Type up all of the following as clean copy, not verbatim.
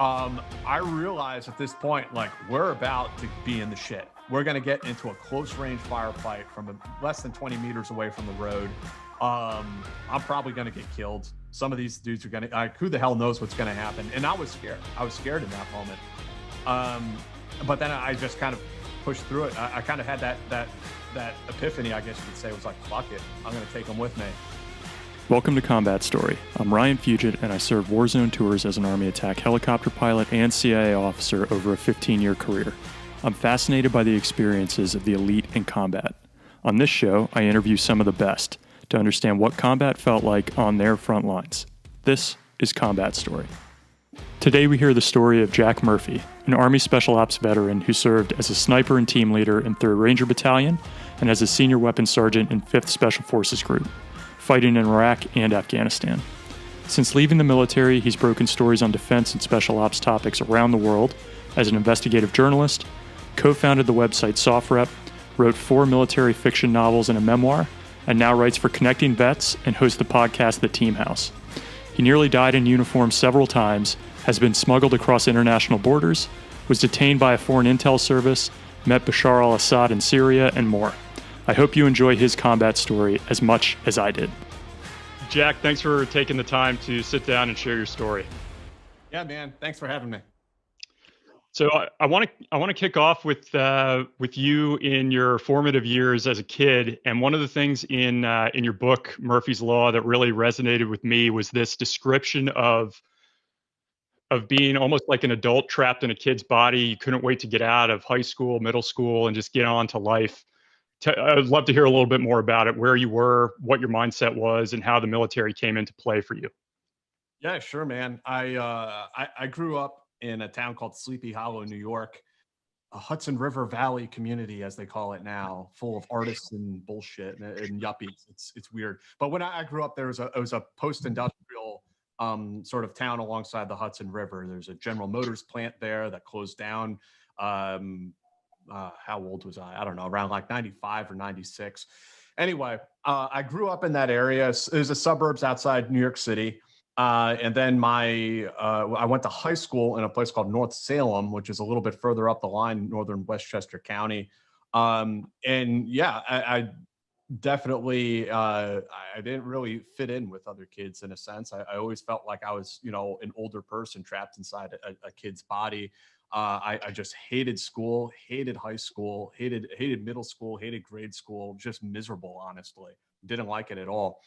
I realize at this point, like, we're about to be in the shit. We're going to get into a close range firefight from less than 20 meters away from the road. I'm probably going to get killed. Some of these dudes are going to, who the hell knows what's going to happen? And I was scared. I was scared in that moment. But then I just kind of pushed through it. I kind of had that epiphany, I guess you could say. It was like, fuck it. I'm going to take them with me. Welcome to Combat Story. I'm Ryan Fugit, and I served Warzone tours as an Army attack helicopter pilot and CIA officer over a 15-year career. I'm fascinated by the experiences of the elite in combat. On this show, I interview some of the best to understand what combat felt like on their front lines. This is Combat Story. Today we hear the story of Jack Murphy, an Army Special Ops veteran who served as a sniper and team leader in 3rd Ranger Battalion and as a senior weapons sergeant in 5th Special Forces Group, fighting in Iraq and Afghanistan. Since leaving the military, he's broken stories on defense and special ops topics around the world as an investigative journalist, co-founded the website SOFREP, wrote 4 military fiction novels and a memoir, and now writes for Connecting Vets and hosts the podcast The Team House. He nearly died in uniform several times, has been smuggled across international borders, was detained by a foreign intel service, met Bashar al-Asad in Syria, and more. I hope you enjoy his combat story as much as I did. Jack, thanks for taking the time to sit down and share your story. Yeah, man. Thanks for having me. So I want to kick off with you in your formative years as a kid, and one of the things in your book Murphy's Law that really resonated with me was this description of being almost like an adult trapped in a kid's body. You couldn't wait to get out of high school, middle school, and just get on to life. I'd love to hear a little bit more about it, where you were, what your mindset was, and how the military came into play for you. Yeah, sure, man. I grew up in a town called Sleepy Hollow, New York, a Hudson River Valley community, as they call it now, full of artists and bullshit and yuppies. It's weird. But when I grew up, it was a post-industrial sort of town alongside the Hudson River. There's a General Motors plant there that closed down. How old was I? I don't know, around like 95 or 96. Anyway, I grew up in that area. There's the suburbs outside New York City. And then I went to high school in a place called North Salem, which is a little bit further up the line, northern Westchester County. And yeah, I definitely, I didn't really fit in with other kids in a sense. I always felt like I was, an older person trapped inside a kid's body. I just hated school, hated high school, hated middle school, hated grade school, just miserable, honestly. Didn't like it at all.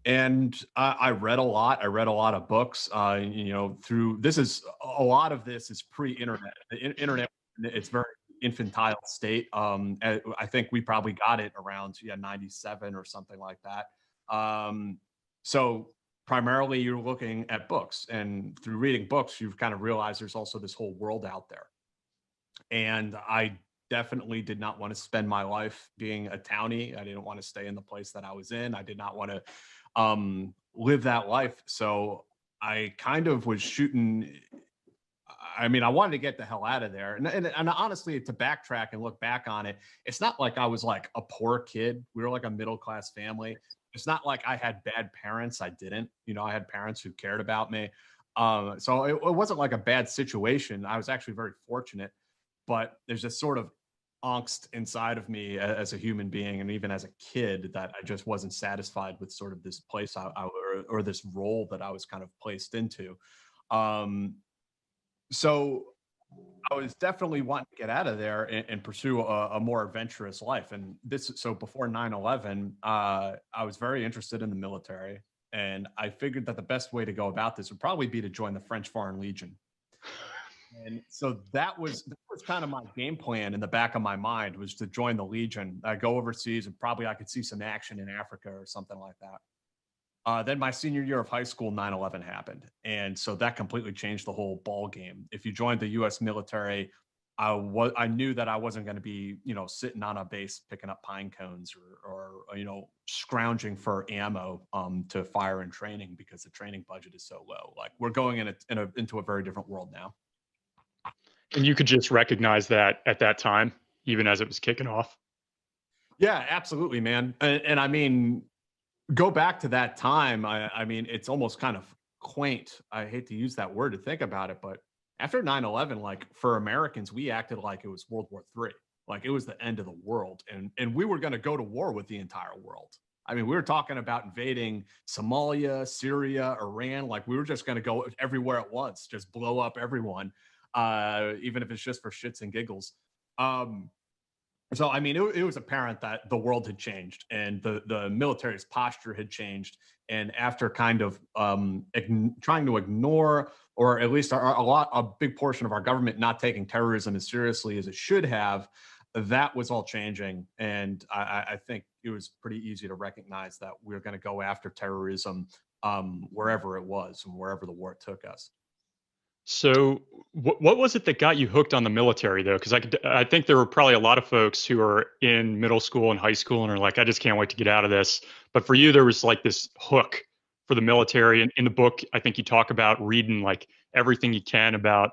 And I read a lot. I read a lot of books, through a lot of this is pre-internet. The internet, it's very infantile state. I think we probably got it around 97 or something like that. So primarily you're looking at books, and through reading books, you've kind of realized there's also this whole world out there. And I definitely did not want to spend my life being a townie. I didn't want to stay in the place that I was in. I did not want to live that life. So I kind of was shooting. I mean, I wanted to get the hell out of there. And honestly, to backtrack and look back on it, it's not like I was like a poor kid. We were like a middle-class family. It's not like I had bad parents. I didn't. I had parents who cared about me. So it wasn't like a bad situation. I was actually very fortunate. But there's this sort of angst inside of me as a human being, and even as a kid, that I just wasn't satisfied with sort of this place or this role that I was kind of placed into. So I was definitely wanting to get out of there and pursue a more adventurous life. And so before 9/11, I was very interested in the military. And I figured that the best way to go about this would probably be to join the French Foreign Legion. And so that was kind of my game plan in the back of my mind, was to join the Legion, go overseas, and probably I could see some action in Africa or something like that. Then my senior year of high school, 9/11 happened. And so that completely changed the whole ball game. If you joined the U.S. military, I knew that I wasn't going to be, sitting on a base picking up pine cones or scrounging for ammo to fire in training, because the training budget is so low. Like, we're going into a very different world now. And you could just recognize that at that time, even as it was kicking off. Yeah, absolutely, man. And I mean, go back to that time. I mean, it's almost kind of quaint. I hate to use that word to think about it, but after 9/11, like for Americans, we acted like it was World War III, like it was the end of the world, and we were going to go to war with the entire world. I mean, we were talking about invading Somalia, Syria, Iran. Like we were just going to go everywhere at once, just blow up everyone, even if it's just for shits and giggles. So, I mean, it was apparent that the world had changed and the military's posture had changed. And after kind of trying to ignore, or at least a big portion of our government not taking terrorism as seriously as it should have, that was all changing. And I think it was pretty easy to recognize that we were going to go after terrorism wherever it was and wherever the war took us. So, what was it that got you hooked on the military, though? Because I think there were probably a lot of folks who are in middle school and high school and are like, I just can't wait to get out of this. But for you, there was like this hook for the military. And in the book, I think you talk about reading like everything you can about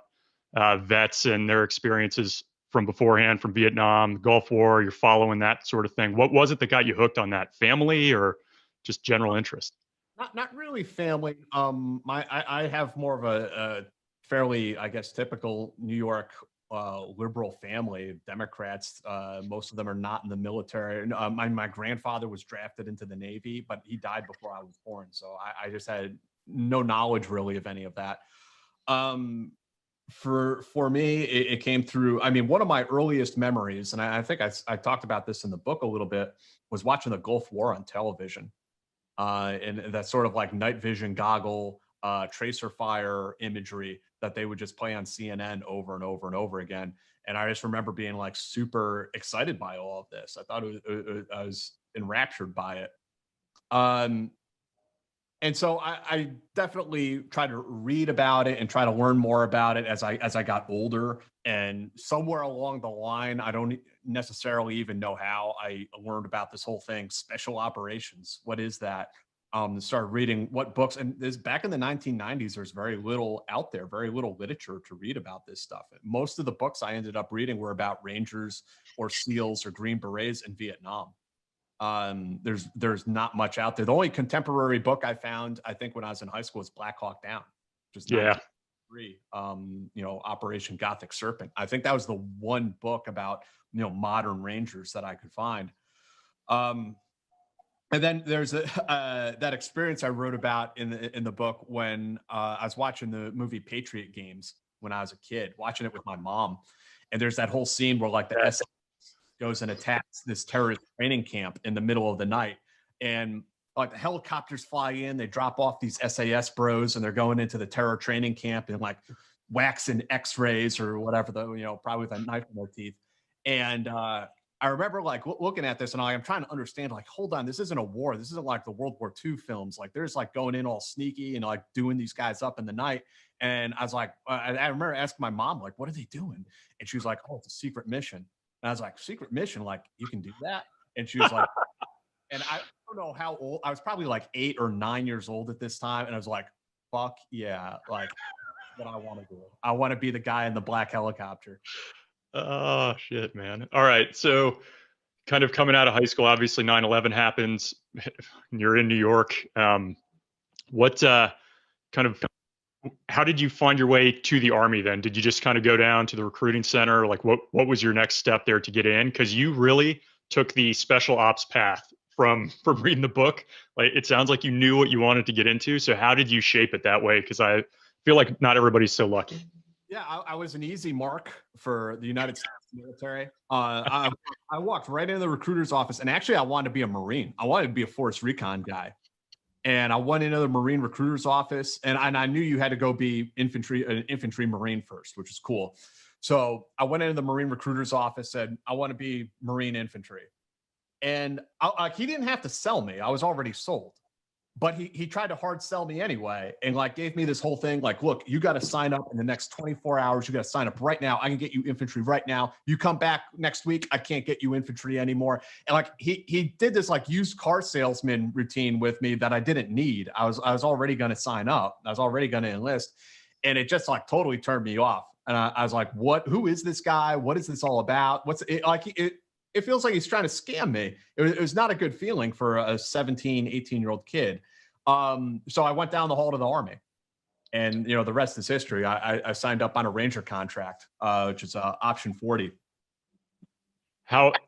vets and their experiences from beforehand, from Vietnam, the Gulf War. You're following that sort of thing. What was it that got you hooked on that? Family or just general interest? Not really family. I have more of a fairly, I guess, typical New York liberal family, Democrats. Most of them are not in the military. My grandfather was drafted into the Navy, but he died before I was born. So I just had no knowledge really of any of that. For me, it came through. I mean, one of my earliest memories, and I think I talked about this in the book a little bit, was watching the Gulf War on television. And that sort of like night vision goggle, tracer fire imagery that they would just play on CNN over and over and over again. And I just remember being like super excited by all of this. I thought I was enraptured by it. And so I definitely tried to read about it and try to learn more about it as I got older. And somewhere along the line, I don't necessarily even know how, I learned about this whole thing, special operations. What is that? Started reading what books, and this back in the 1990s, there's very little out there, very little literature to read about this stuff. Most of the books I ended up reading were about Rangers or SEALs or Green Berets in Vietnam. There's not much out there. The only contemporary book I found, I think, when I was in high school was Black Hawk Down, just Yeah. Operation Gothic Serpent. I think that was the one book about modern Rangers that I could find. And then there's that experience I wrote about in the book when I was watching the movie Patriot Games when I was a kid, watching it with my mom. And there's that whole scene where like the SAS goes and attacks this terrorist training camp in the middle of the night. And like the helicopters fly in, they drop off these SAS bros and they're going into the terror training camp and like waxing x-rays or whatever, probably with a knife in their teeth. And I remember like looking at this and I'm trying to understand, like, hold on, this isn't a war. This isn't like the World War II films. Like there's like going in all sneaky and like doing these guys up in the night. And I was like, I remember asking my mom, like, what are they doing? And she was like, oh, it's a secret mission. And I was like, secret mission? Like you can do that? And she was like, and I don't know how old. I was probably like 8 or 9 years old at this time. And I was like, fuck yeah. Like what I want to do. I want to be the guy in the black helicopter. Oh, shit, man. All right. So, kind of coming out of high school, obviously 9/11 happens. You're in New York. What kind of, how did you find your way to the Army then? Did you just kind of go down to the recruiting center? Like, what was your next step there to get in? Because you really took the special ops path from reading the book. Like, it sounds like you knew what you wanted to get into. So, how did you shape it that way? Because I feel like not everybody's so lucky. Yeah, I was an easy mark for the United States military. I walked right into the recruiter's office, and actually, I wanted to be a Marine. I wanted to be a force recon guy, and I went into the Marine recruiter's office, and I knew you had to go be an infantry Marine first, which is cool. So I went into the Marine recruiter's office, said I want to be Marine infantry, and he didn't have to sell me. I was already sold. But he tried to hard sell me anyway and like gave me this whole thing like, look, you got to sign up in the next 24 hours. You got to sign up right now. I can get you infantry right now. You come back next week, I can't get you infantry anymore. And like he did this like used car salesman routine with me that I didn't need. I was already going to sign up. I was already going to enlist. And it just like totally turned me off. And I was like, who is this guy? What is this all about? What's it like? It feels like he's trying to scam me. It was not a good feeling for a 17, 18-year-old kid. So I went down the hall to the Army. And the rest is history. I signed up on a Ranger contract, which is option 40.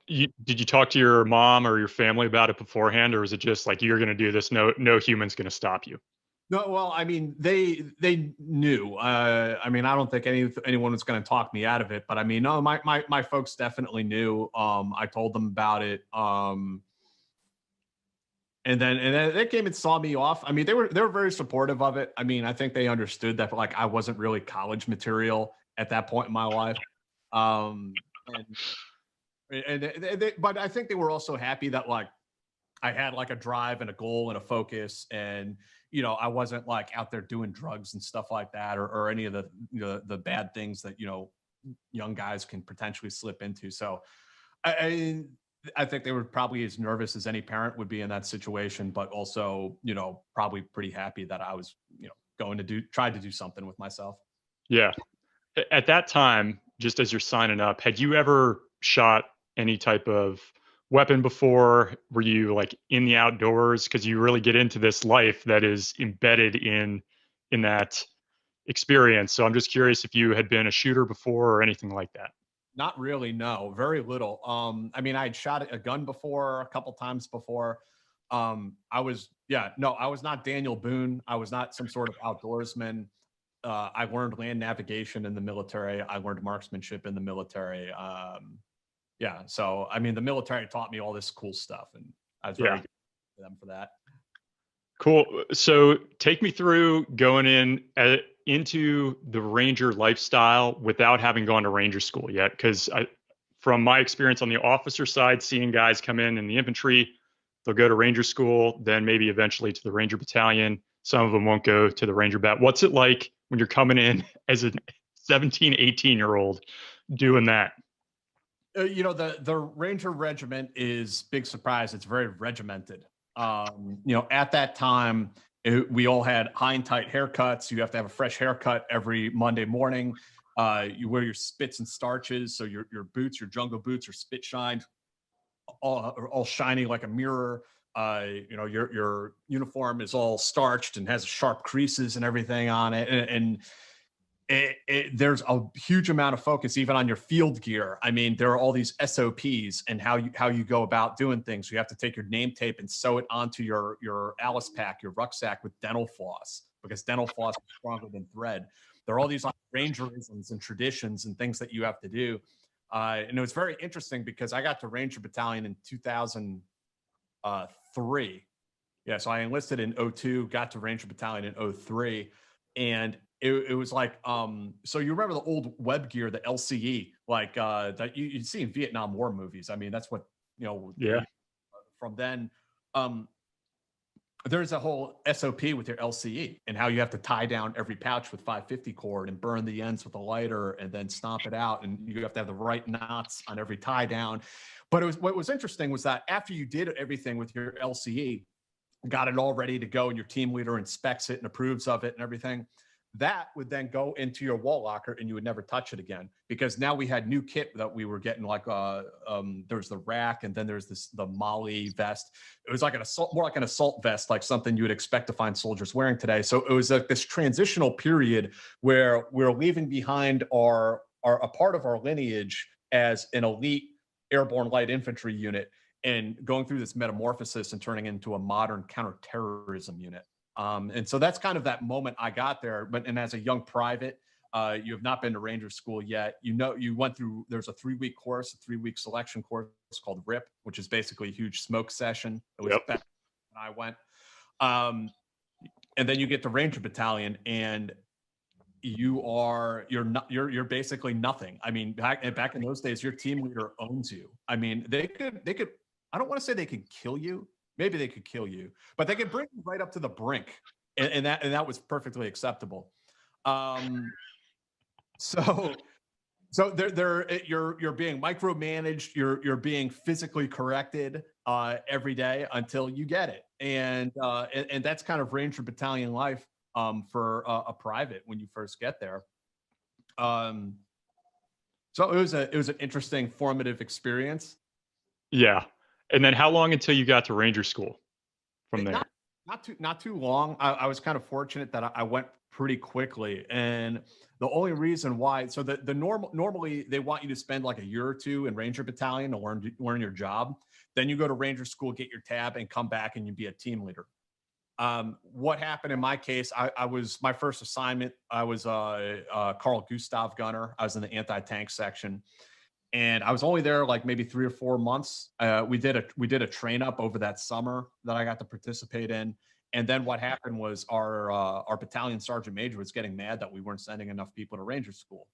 Did you talk to your mom or your family about it beforehand, or was it just like, you're going to do this? No human's going to stop you. No, well, I mean, they knew. I mean, I don't think anyone was going to talk me out of it, but I mean, no, my folks definitely knew. I told them about it. And then they came and saw me off. I mean, they were very supportive of it. I mean, I think they understood that like I wasn't really college material at that point in my life. But I think they were also happy that like I had like a drive and a goal and a focus, and I wasn't like out there doing drugs and stuff like that, or any of the bad things that young guys can potentially slip into. So I think they were probably as nervous as any parent would be in that situation, but also probably pretty happy that I was tried to do something with myself. Yeah. At that time, just as you're signing up, had you ever shot any type of weapon before? Were you like in the outdoors? Because you really get into this life that is embedded in that experience. So I'm just curious if you had been a shooter before or anything like that. Not really, no, very little. I mean, I had shot a gun before a couple times before. I was not Daniel Boone. I was not some sort of outdoorsman. I learned land navigation in the military. I learned marksmanship in the military. So I mean, the military taught me all this cool stuff, and I was very good to them for that. Cool. So take me through going into the Ranger lifestyle without having gone to Ranger school yet. Because from my experience on the officer side, seeing guys come in the infantry, they'll go to Ranger school, then maybe eventually to the Ranger Battalion. Some of them won't go to the Ranger Batt. What's it like when you're coming in as a 17, 18-year-old doing that? The Ranger regiment is big surprise. It's very regimented. At that time, we all had high and tight haircuts. You have to have a fresh haircut every Monday morning. You wear your spits and starches, so your boots, your jungle boots, are spit shined, all shiny like a mirror. Your uniform is all starched and has sharp creases and everything on it, and there's a huge amount of focus even on your field gear. I mean, there are all these SOPs and how you go about doing things. You have to take your name tape and sew it onto your Alice pack, your rucksack, with dental floss, because dental floss is stronger than thread. There are all these like rangerisms and traditions and things that you have to do. And it was very interesting because I got to Ranger Battalion in 2003. Yeah, so I enlisted in 02, got to Ranger Battalion in 03. And it was like, so you remember the old web gear, the LCE, like that you'd see in Vietnam War movies. I mean, that's what, from then. There's a whole SOP with your LCE and how you have to tie down every pouch with 550 cord and burn the ends with a lighter and then stomp it out. And you have to have the right knots on every tie down. But what was interesting was that after you did everything with your LCE, got it all ready to go, and your team leader inspects it and approves of it and everything, that would then go into your wall locker and you would never touch it again, because now we had new kit that we were getting, like there's the rack, and then there's the Molly vest. It was like more like an assault vest, like something you would expect to find soldiers wearing today. So it was like this transitional period where we're leaving behind a part of our lineage as an elite airborne light infantry unit and going through this metamorphosis and turning into a modern counterterrorism unit. And so that's kind of that moment I got there. And as a young private, you have not been to Ranger school yet. You went through, there's a 3-week course, a 3-week selection course called RIP, which is basically a huge smoke session. It was back when I went. And then you get to Ranger Battalion, and you're basically nothing. I mean, back in those days, your team leader owns you. I mean, they could, I don't want to say they could kill you. Maybe they could kill you, but they could bring you right up to the brink, and that was perfectly acceptable. So you're being micromanaged, you're being physically corrected every day until you get it, and that's kind of Ranger Battalion life for a private when you first get there. So it was an interesting, formative experience. Yeah. And then how long until you got to Ranger school from there? Not too long. I was kind of fortunate that I went pretty quickly. And the only reason why, so normally they want you to spend like a year or two in Ranger Battalion to learn your job. Then you go to Ranger School, get your tab, and come back and you be a team leader. What happened in my case, I was, my first assignment, I was a Carl Gustav gunner. I was in the anti-tank section, and I was only there like maybe 3 or 4 months. We did a train up over that summer that I got to participate in. And then what happened was our battalion sergeant major was getting mad that we weren't sending enough people to Ranger School.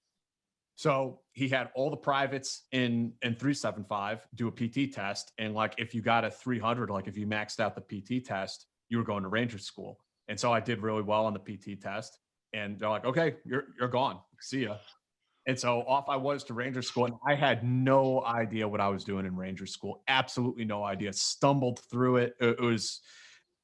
So he had all the privates in 375 do a PT test, and like if you got a 300, like if you maxed out the PT test, you were going to Ranger School. And so I did really well on the PT test, and they're like, okay, you're gone. See ya. And so off I was to Ranger School, and I had no idea what I was doing in Ranger School. Absolutely no idea. Stumbled through it. It was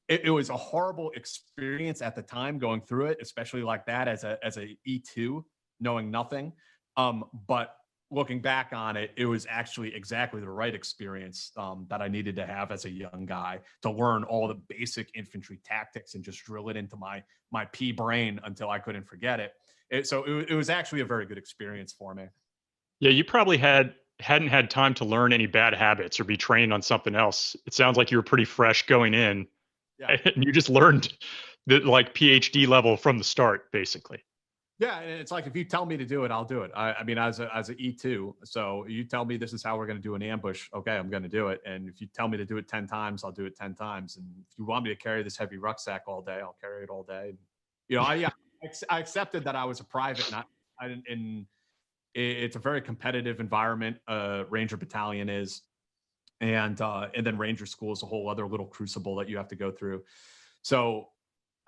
a horrible experience at the time going through it, especially like that as a E2, knowing nothing. But looking back on it, it was actually exactly the right experience that I needed to have as a young guy, to learn all the basic infantry tactics and just drill it into my pea brain until I couldn't forget it. So it was actually a very good experience for me. Yeah, you probably hadn't had time to learn any bad habits or be trained on something else. It sounds like you were pretty fresh going in, Yeah. and you just learned the like PhD level from the start, basically. Yeah, and it's like if you tell me to do it, I'll do it. I mean, as an E2, so you tell me this is how we're going to do an ambush. Okay, I'm going to do it. And if you tell me to do it 10 times, I'll do it 10 times. And if you want me to carry this heavy rucksack all day, I'll carry it all day. You know, I accepted that I was a private, not I didn't. And it's a very competitive environment. Ranger Battalion is, and then Ranger School is a whole other little crucible that you have to go through. So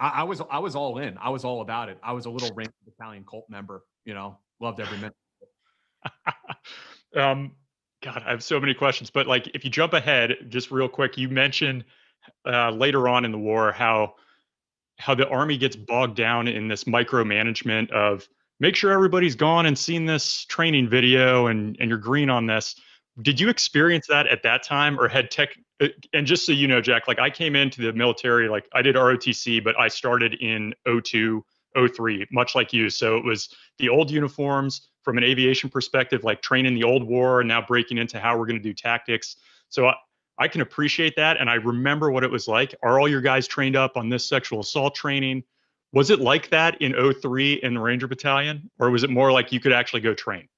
I was all in. I was all about it. I was a little Ranger Battalion cult member. You know, loved every minute. God, I have so many questions, but like if you jump ahead just real quick, you mentioned later on in the war how the Army gets bogged down in this micromanagement of make sure everybody's gone and seen this training video and you're green on this. Did you experience that at that time, or had tech? And just so you know, Jack, like I came into the military, like I did ROTC, but I started in 02, 03, much like you. So it was the old uniforms from an aviation perspective, like training the old war and now breaking into how we're going to do tactics. So I can appreciate that. And I remember what it was like. Are all your guys trained up on this sexual assault training? Was it like that in 03 in the Ranger Battalion? Or was it more like you could actually go train?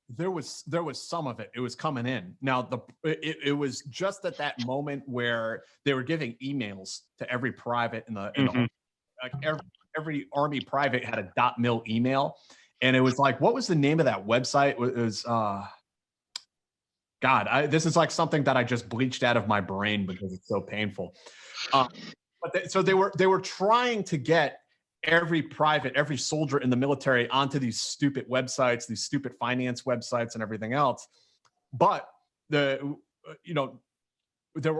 There was some of it. It was coming in. Now it was just at that moment where they were giving emails to every private in the like every Army private had a .mil email, and it was like, what was the name of that website? It was God, this is like something that I just bleached out of my brain because it's so painful. So they were trying to get every private, every soldier in the military onto these stupid websites, these stupid finance websites and everything else. But there were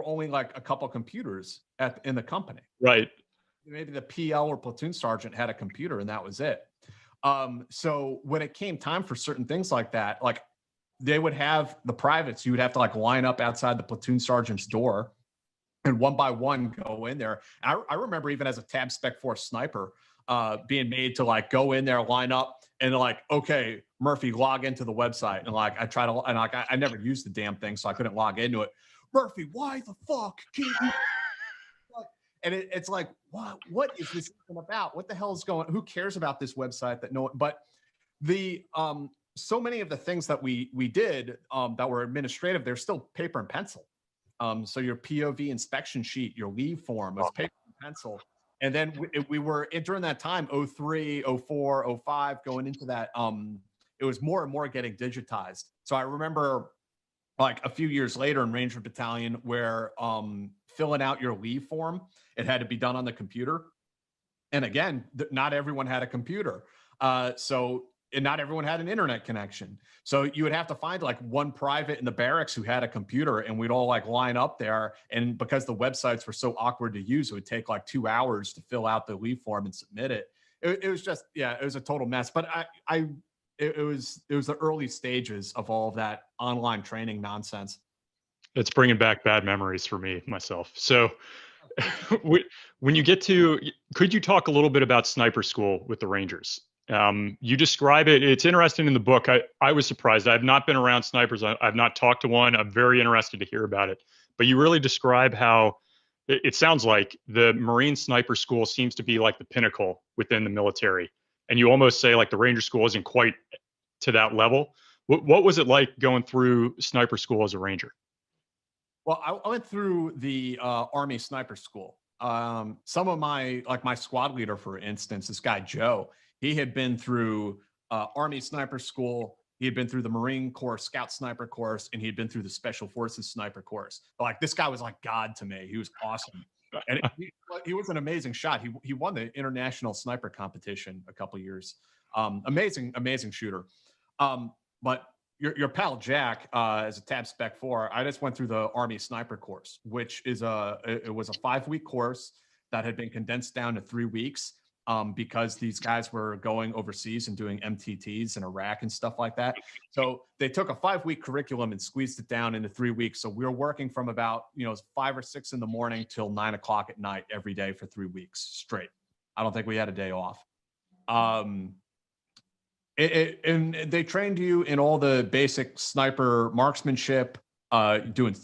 only like a couple computers in the company. Right. Maybe the PL or platoon sergeant had a computer and that was it. So when it came time for certain things like that, like they would have the privates, you would have to like line up outside the platoon sergeant's door and one by one go in there. I remember even as a tab spec force sniper, being made to like go in there, line up, and like, okay, Murphy, log into the website. And like, I never used the damn thing, so I couldn't log into it. Murphy, why the fuck can't you? And it's like, what is this even about? What the hell is going? Who cares about this website that no? But the so many of the things that we did that were administrative, they're still paper and pencil. So your POV inspection sheet, your leave form was paper and pencil. And then we were during that time, 03, 04, 05, going into that, it was more and more getting digitized. So I remember like a few years later in Ranger Battalion where filling out your leave form, it had to be done on the computer. And again, not everyone had a computer. And not everyone had an internet connection. So you would have to find like one private in the barracks who had a computer, and we'd all like line up there. And because the websites were so awkward to use, it would take like 2 hours to fill out the leave form and submit it. It was just, it was a total mess. But it was the early stages of all of that online training nonsense. It's bringing back bad memories for me, myself. So When you get to, could you talk a little bit about sniper school with the Rangers? You describe it. It's interesting in the book. I was surprised. I've not been around snipers. I've not talked to one. I'm very interested to hear about it. But you really describe how it sounds like the Marine sniper school seems to be like the pinnacle within the military. And you almost say like the Ranger school isn't quite to that level. What was it like going through sniper school as a Ranger? Well, I went through the Army Sniper School. Some of my squad leader, for instance, this guy Joe, he had been through Army Sniper School. He had been through the Marine Corps Scout Sniper course, and he had been through the Special Forces Sniper course. But, like, this guy was like God to me. He was awesome, and he was an amazing shot. He won the international sniper competition a couple years. Amazing shooter. But your pal Jack, as a tab spec 4, I just went through the Army Sniper course, which is it was a 5-week course that had been condensed down to 3 weeks, because these guys were going overseas and doing MTTs in Iraq and stuff like that. So they took a 5-week curriculum and squeezed it down into 3 weeks. So we were working from about 5 or 6 in the morning till 9 o'clock at night every day for 3 weeks straight. I don't think we had a day off. And they trained you in all the basic sniper marksmanship, doing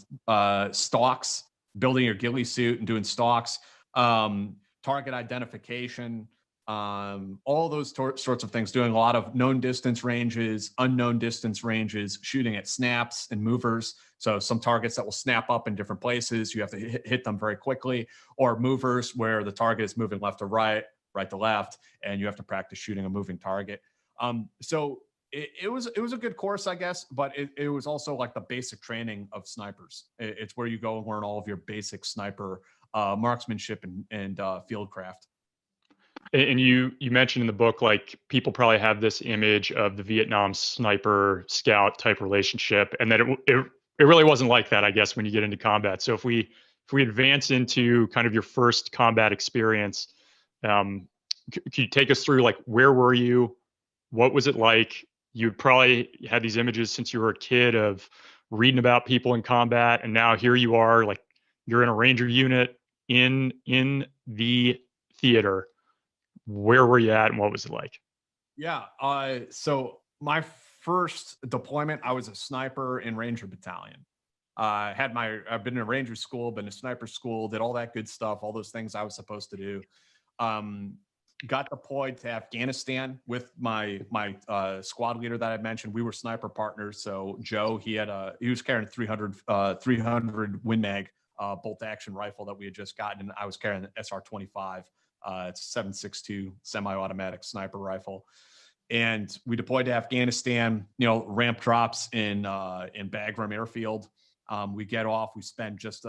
stalks, building your ghillie suit and doing stalks, target identification, all those sorts of things, doing a lot of known distance ranges, unknown distance ranges, shooting at snaps and movers. So some targets that will snap up in different places, you have to hit them very quickly, or movers where the target is moving left to right, right to left, and you have to practice shooting a moving target. So it was a good course, I guess, but it was also like the basic training of snipers. It's where you go and learn all of your basic sniper marksmanship and fieldcraft. And you mentioned in the book, like, people probably have this image of the Vietnam sniper scout type relationship, and that it really wasn't like that, I guess, when you get into combat. So if we advance into kind of your first combat experience, could you take us through, like, where were you? What was it like? You probably had these images since you were a kid of reading about people in combat, and now here you are, like, you're in a Ranger unit in the theater. Where were you at, and what was it like? Yeah. So my first deployment, I was a sniper in Ranger Battalion. I've been in a Ranger school, been in a sniper school, did all that good stuff, all those things I was supposed to do. Got deployed to Afghanistan with my squad leader that I mentioned. We were sniper partners. So Joe, he was carrying 300 Win Mag bolt action rifle that we had just gotten, and I was carrying the SR-25. It's a 7.62 semi-automatic sniper rifle. And we deployed to Afghanistan, ramp drops in Bagram Airfield. We get off, we spend just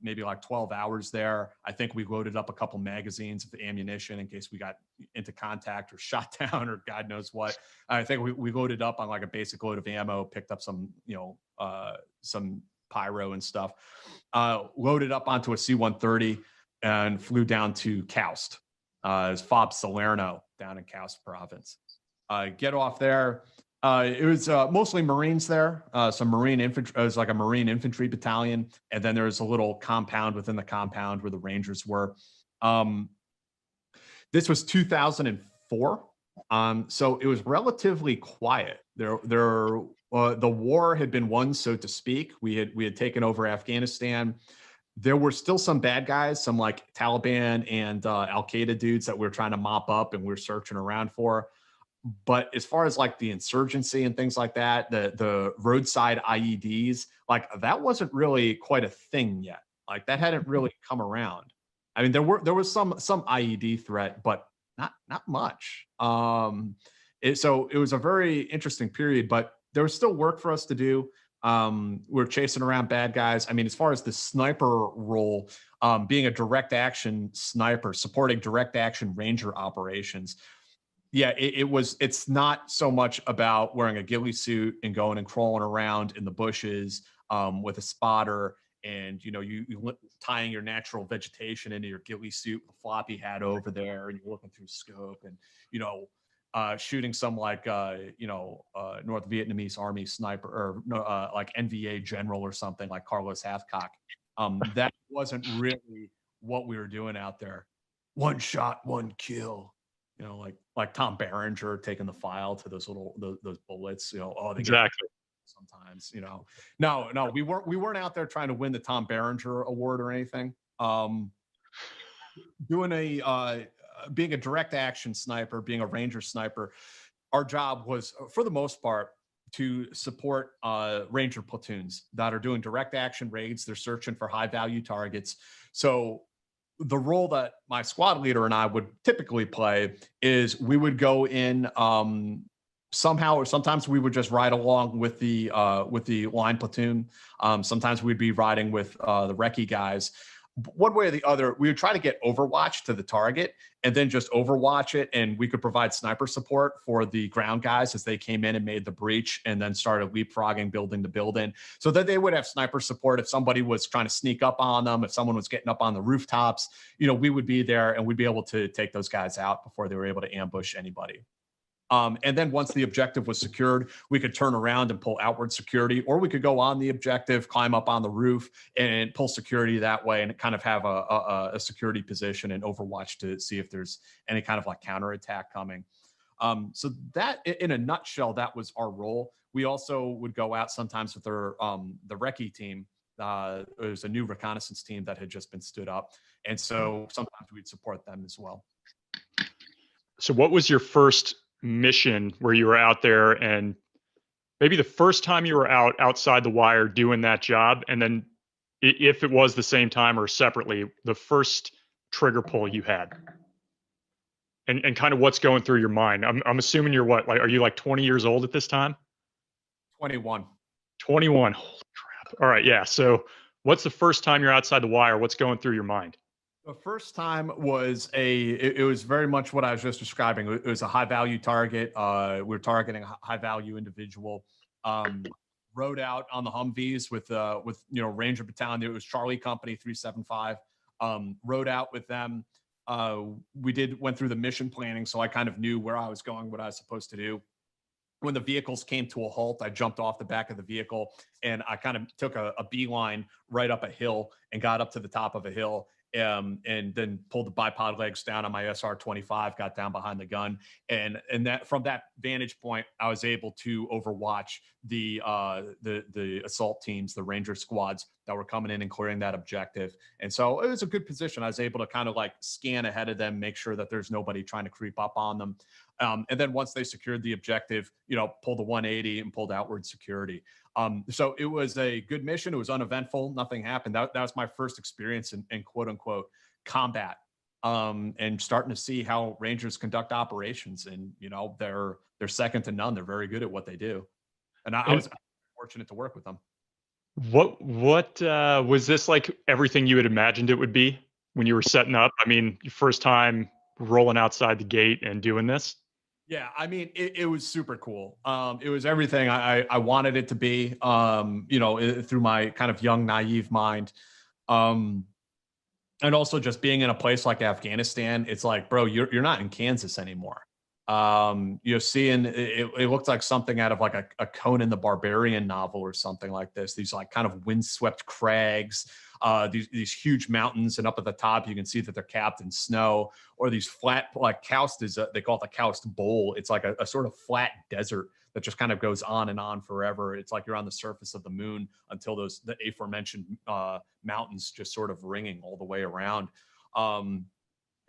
maybe like 12 hours there. I think we loaded up a couple magazines of ammunition in case we got into contact or shot down or God knows what. I think we loaded up on like a basic load of ammo, picked up some pyro and stuff, loaded up onto a C-130 and flew down to Khowst. It's FOB Salerno down in Khowst province. Get off there. It was mostly Marines there, some Marine infantry. It was like a Marine infantry battalion. And then there was a little compound within the compound where the Rangers were. This was 2004. So it was relatively quiet. The war had been won, so to speak. We had taken over Afghanistan. There were still some bad guys, some like Taliban and Al-Qaeda dudes that we were trying to mop up and we were searching around for. But as far as like the insurgency and things like that, the roadside IEDs, like that wasn't really quite a thing yet. Like that hadn't really come around. I mean, there was some IED threat, but not much. So it was a very interesting period, but there was still work for us to do. We're chasing around bad guys. I mean, as far as the sniper role, being a direct action sniper, supporting direct action Ranger operations. Yeah, it's not so much about wearing a ghillie suit and going and crawling around in the bushes with a spotter and, you tying your natural vegetation into your ghillie suit with a floppy hat over there, and you're looking through scope and, shooting some like, North Vietnamese army sniper or like NVA general or something like Carlos Hathcock. That wasn't really what we were doing out there. One shot, one kill. You know, like Tom Berenger taking the file to those those bullets. You know, oh, they Exactly. sometimes. You know, no, we weren't out there trying to win the Tom Berenger Award or anything. Doing being a direct action sniper, being a ranger sniper, our job was, for the most part, to support ranger platoons that are doing direct action raids. They're searching for high value targets. So the role that my squad leader and I would typically play is we would go in somehow, or sometimes we would just ride along with the line platoon. Sometimes we'd be riding with the recce guys. One way or the other, we would try to get overwatch to the target and then just overwatch it. And we could provide sniper support for the ground guys as they came in and made the breach and then started leapfrogging building to building, so that they would have sniper support. If somebody was trying to sneak up on them, if someone was getting up on the rooftops, you know, we would be there and we'd be able to take those guys out before they were able to ambush anybody. And then once the objective was secured, we could turn around and pull outward security, or we could go on the objective, climb up on the roof and pull security that way and kind of have a security position and overwatch to see if there's any kind of like counterattack coming. So that, in a nutshell, that was our role. We also would go out sometimes with the recce team. It was a new reconnaissance team that had just been stood up. And so sometimes we'd support them as well. So what was your first mission where you were out there, and maybe the first time you were outside the wire doing that job, and then if it was the same time or separately, the first trigger pull you had, and kind of what's going through your mind? I'm assuming you're what, like, are you like 20 years old at this time? 21. 21. Holy crap. All right. Yeah. So what's the first time you're outside the wire? What's going through your mind? The first time was it was very much what I was just describing. It was a high value target. We were targeting a high value individual. Rode out on the Humvees with you know, Ranger Battalion. It was Charlie Company 375. Rode out with them. We went through the mission planning, so I kind of knew where I was going, what I was supposed to do. When the vehicles came to a halt, I jumped off the back of the vehicle and I kind of took a beeline right up a hill and got up to the top of a hill. And then pulled the bipod legs down on my SR-25, got down behind the gun, and that, from that vantage point, I was able to overwatch the assault teams, the Ranger squads that were coming in and clearing that objective. And so it was a good position. I was able to kind of like scan ahead of them, make sure that there's nobody trying to creep up on them. And then once they secured the objective, you know, pulled the 180 and pulled outward security. So it was a good mission. It was uneventful. Nothing happened. That was my first experience in quote unquote combat, and starting to see how Rangers conduct operations. And, you know, they're second to none. They're very good at what they do. And I was fortunate to work with them. What was this like everything you had imagined it would be when you were setting up? I mean, your first time rolling outside the gate and doing this? Yeah, I mean, it was super cool. It was everything I wanted it to be, you know, through my kind of young, naive mind. And also just being in a place like Afghanistan, it's like, bro, you're not in Kansas anymore. You know, seeing it looked like something out of like a Conan the Barbarian novel or something like this. These like kind of windswept crags, these huge mountains, and up at the top you can see that they're capped in snow, or these flat, like Khowst is they call it the Khowst Bowl. It's like a sort of flat desert that just kind of goes on and on forever. It's like you're on the surface of the moon until the aforementioned mountains just sort of ringing all the way around.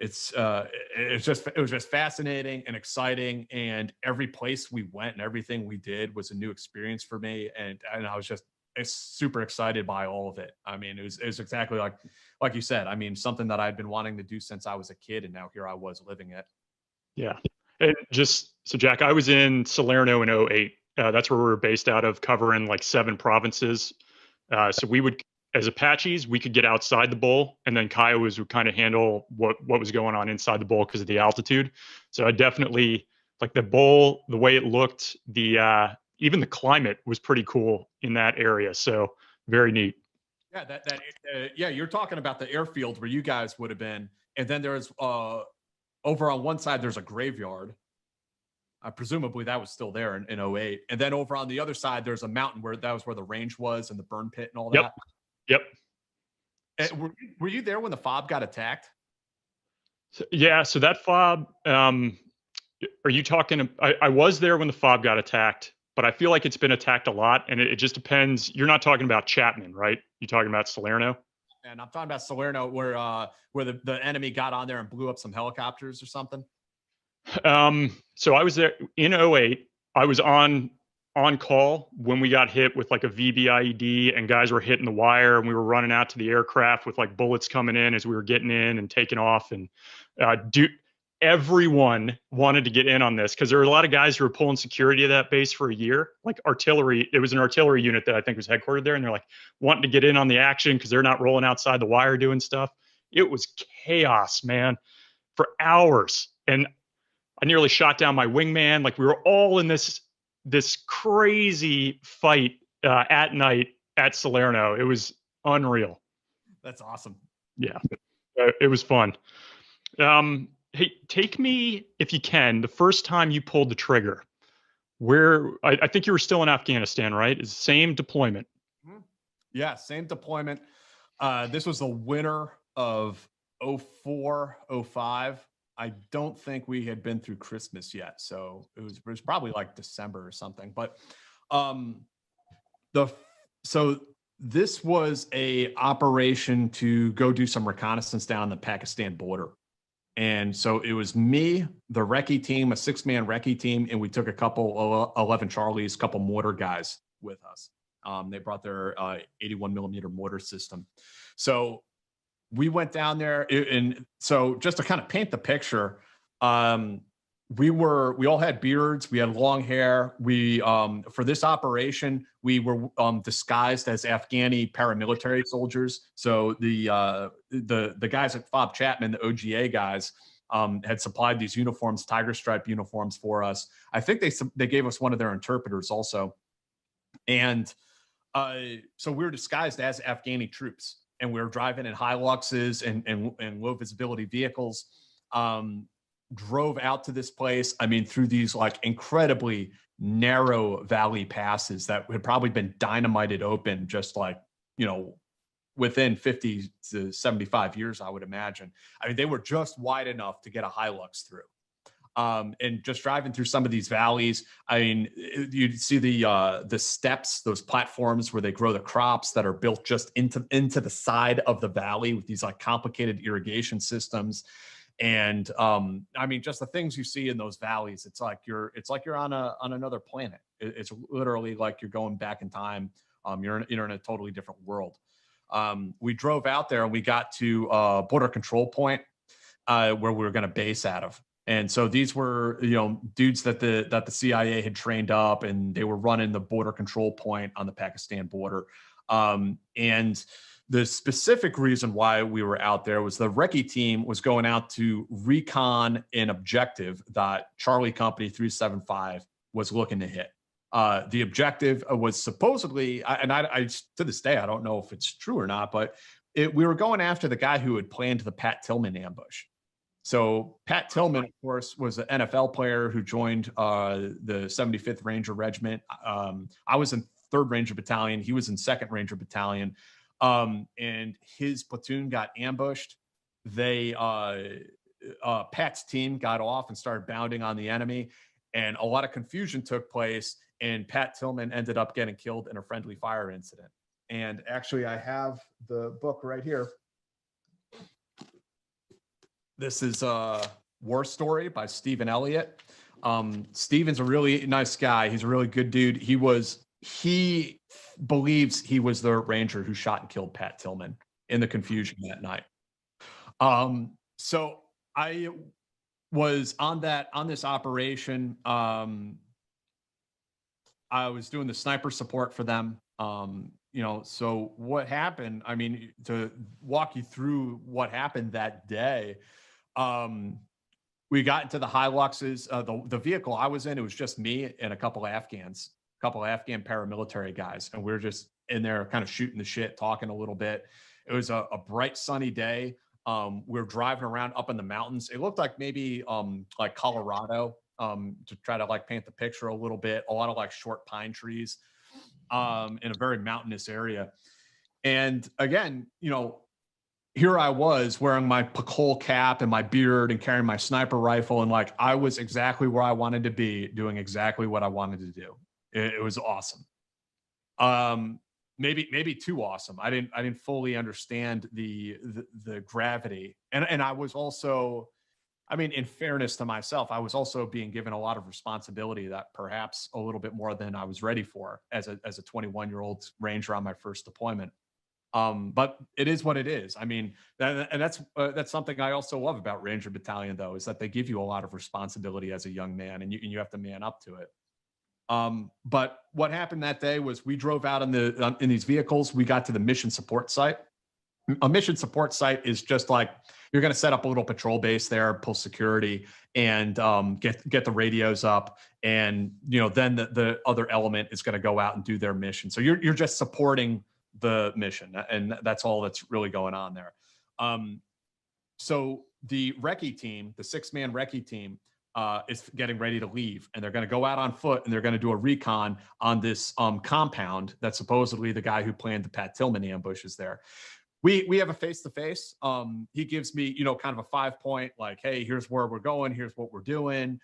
It was just fascinating and exciting, and every place we went and everything we did was a new experience for me, and I was just super excited by all of it. I mean, it was exactly like you said. I mean, something that I'd been wanting to do since I was a kid, and now here I was living it. Yeah. And just so, Jack, I was in Salerno in 08. That's where we were based out of, covering like 7 provinces. So we would, as Apaches, we could get outside the bowl, and then Kiowas would kind of handle what was going on inside the bowl because of the altitude. So I definitely like the bowl, the way it looked, even the climate was pretty cool in that area. So very neat. Yeah, yeah, you're talking about the airfield where you guys would have been, and then there's over on one side there's a graveyard. Presumably that was still there in 08. And then over on the other side, there's a mountain where that was where the range was and the burn pit and all that. Yep. Were you there when the fob got attacked? So, yeah, so that fob, are you talking? I was there when the fob got attacked, but I feel like it's been attacked a lot, and it just depends. You're not talking about Chapman, right? You're talking about Salerno? And I'm talking about Salerno, where the enemy got on there and blew up some helicopters or something. So I was there in '08. I was on call when we got hit with like a VBIED and guys were hitting the wire and we were running out to the aircraft with like bullets coming in as we were getting in and taking off. And everyone wanted to get in on this because there were a lot of guys who were pulling security of that base for a year, like artillery. It was an artillery unit that I think was headquartered there, and they're like wanting to get in on the action because they're not rolling outside the wire doing stuff. It was chaos, man, for hours. And I nearly shot down my wingman. Like we were all in this crazy fight at night at Salerno. It was unreal. That's awesome. Yeah, it was fun. Hey, take me, if you can, the first time you pulled the trigger. Where I think you were still in Afghanistan, right? It's the same deployment. Yeah, same deployment. This was the winter of 04, 05. I don't think we had been through Christmas yet, so it was probably like December or something. But so this was a operation to go do some reconnaissance down the Pakistan border. And so it was me, the recce team, a 6-man recce team, and we took a couple 11 Charlies, couple mortar guys with us. They brought their 81 millimeter mortar system. So we went down there, and so just to kind of paint the picture, we all had beards, we had long hair. We for this operation, we were disguised as Afghani paramilitary soldiers. So the guys at Fob Chapman, the OGA guys, had supplied these uniforms, tiger stripe uniforms for us. I think they gave us one of their interpreters also, and so we were disguised as Afghani troops, and we were driving in Hiluxes and low visibility vehicles. Drove out to this place. I mean, through these like incredibly narrow valley passes that had probably been dynamited open just like, within 50 to 75 years, I would imagine. I mean, they were just wide enough to get a Hilux through. And just driving through some of these valleys, I mean, you'd see the steps, those platforms where they grow the crops that are built just into the side of the valley with these like complicated irrigation systems. And I mean, just the things you see in those valleys, it's like you're on another planet. It's literally like you're going back in time. You're in a totally different world. We drove out there and we got to border control point where we were going to base out of. And so these were, dudes that the CIA had trained up, and they were running the border control point on the Pakistan border. And the specific reason why we were out there was the recce team was going out to recon an objective that Charlie Company 375 was looking to hit. The objective was supposedly, and I to this day, I don't know if it's true or not, but we were going after the guy who had planned the Pat Tillman ambush. So Pat Tillman, of course, was an NFL player who joined the 75th Ranger Regiment. I was in 3rd Ranger Battalion. He was in 2nd Ranger Battalion. And his platoon got ambushed. Pat's team got off and started bounding on the enemy, and a lot of confusion took place, and Pat Tillman ended up getting killed in a friendly fire incident. And actually, I have the book right here. This is a War Story by Stephen Elliott. Stephen's a really nice guy. He's a really good dude. He believes he was the Ranger who shot and killed Pat Tillman in the confusion that night. So I was on this operation. I was doing the sniper support for them. So what happened, I mean, to walk you through what happened that day, we got into the Hiluxes, the vehicle I was in, it was just me and a couple of Afghan paramilitary guys. And we were just in there kind of shooting the shit, talking a little bit. It was a bright sunny day. We were driving around up in the mountains. It looked like maybe like Colorado, to try to like paint the picture a little bit, a lot of like short pine trees in a very mountainous area. And again, here I was wearing my Pacol cap and my beard and carrying my sniper rifle. And like, I was exactly where I wanted to be, doing exactly what I wanted to do. It was awesome. Maybe too awesome. I didn't fully understand the gravity. And I was also, I mean, in fairness to myself, I was also being given a lot of responsibility that perhaps a little bit more than I was ready for as a 21-year-old Ranger on my first deployment. But it is what it is. I mean, that's something I also love about Ranger Battalion, though, is that they give you a lot of responsibility as a young man, and you have to man up to it. But what happened that day was we drove out in these vehicles. We got to the mission support site. A mission support site is just like, you're going to set up a little patrol base there, pull security, and get the radios up, and then the other element is going to go out and do their mission. So you're just supporting the mission, and that's all that's really going on there. So the recce team, the 6-man recce team, is getting ready to leave, and they're going to go out on foot, and they're going to do a recon on this compound that supposedly the guy who planned the Pat Tillman ambush is there. We have a face-to-face. He gives me, kind of a 5-point, like, hey, here's where we're going, here's what we're doing.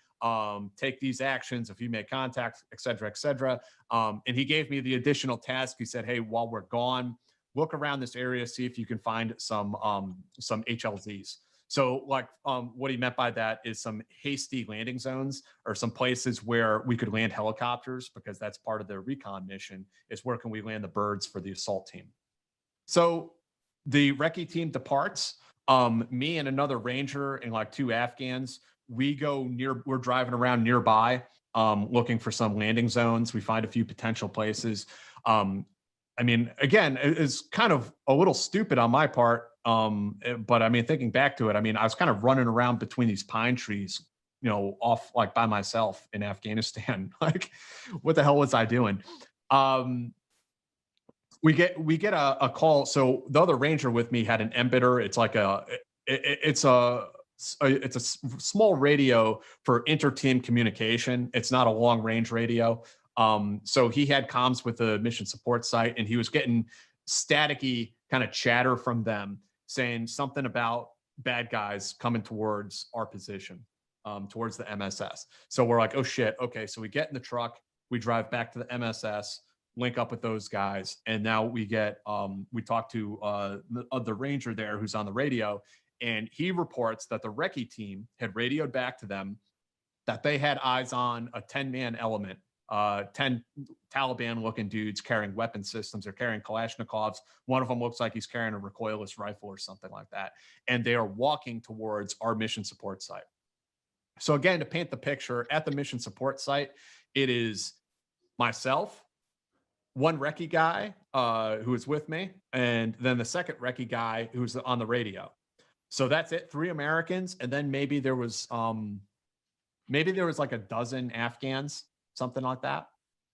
Take these actions if you make contact, et cetera, et cetera. And he gave me the additional task. He said, hey, while we're gone, look around this area, see if you can find some HLZs. So like, what he meant by that is some hasty landing zones, or some places where we could land helicopters, because that's part of the recon mission, is where can we land the birds for the assault team. So the recce team departs. Me and another Ranger and like 2 Afghans, we're driving around nearby, looking for some landing zones. We find a few potential places. I mean, again, it's kind of a little stupid on my part. But I mean, thinking back to it, I mean, I was kind of running around between these pine trees, off like by myself in Afghanistan. Like, what the hell was I doing? We get a call. So the other Ranger with me had an emitter. It's like it's a small radio for inter-team communication. It's not a long range radio. So he had comms with the mission support site, and he was getting staticky kind of chatter from them saying something about bad guys coming towards our position, towards the MSS. So we're like, oh shit. Okay. So we get in the truck, we drive back to the MSS, link up with those guys. And now we talk to the Ranger there who's on the radio, and he reports that the recce team had radioed back to them that they had eyes on a 10-man element, 10 Taliban looking dudes carrying weapon systems. They're carrying Kalashnikovs. One of them looks like he's carrying a recoilless rifle or something like that. And they are walking towards our mission support site. So again, to paint the picture, at the mission support site, it is myself, one recce guy who is with me, and then the second recce guy who's on the radio. So that's it, 3 Americans, and then maybe there was like a dozen Afghans, something like that.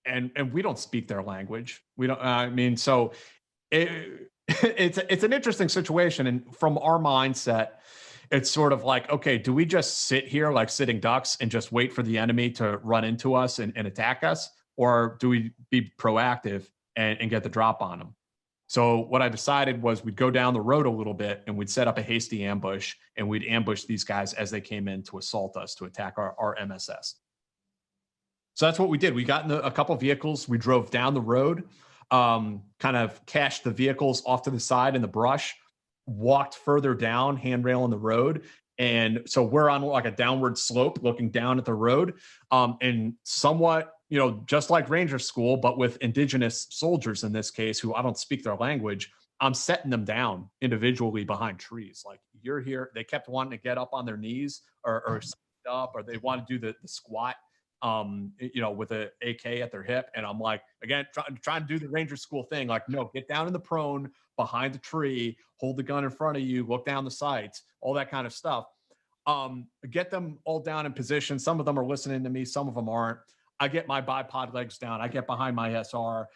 And we don't speak their language. We don't. I mean, so it's an interesting situation, and from our mindset, it's sort of like, okay, do we just sit here like sitting ducks and just wait for the enemy to run into us and attack us? Or do we be proactive and get the drop on them? So what I decided was we'd go down the road a little bit, and we'd set up a hasty ambush, and we'd ambush these guys as they came in to assault us, to attack our MSS. So that's what we did. We got in a couple vehicles. We drove down the road, kind of cached the vehicles off to the side in the brush, walked further down, handrail on the road. And so we're on like a downward slope looking down at the road, and somewhat, just like Ranger School, but with indigenous soldiers in this case, who I don't speak their language, I'm setting them down individually behind trees. Like, you're here. They kept wanting to get up on their knees or sit up, or they want to do the squat, with an AK at their hip. And I'm like, again, trying to do the Ranger School thing. Like, no, get down in the prone behind the tree, hold the gun in front of you, look down the sights, all that kind of stuff. Get them all down in position. Some of them are listening to me. Some of them aren't. I get my bipod legs down. I get behind my SR.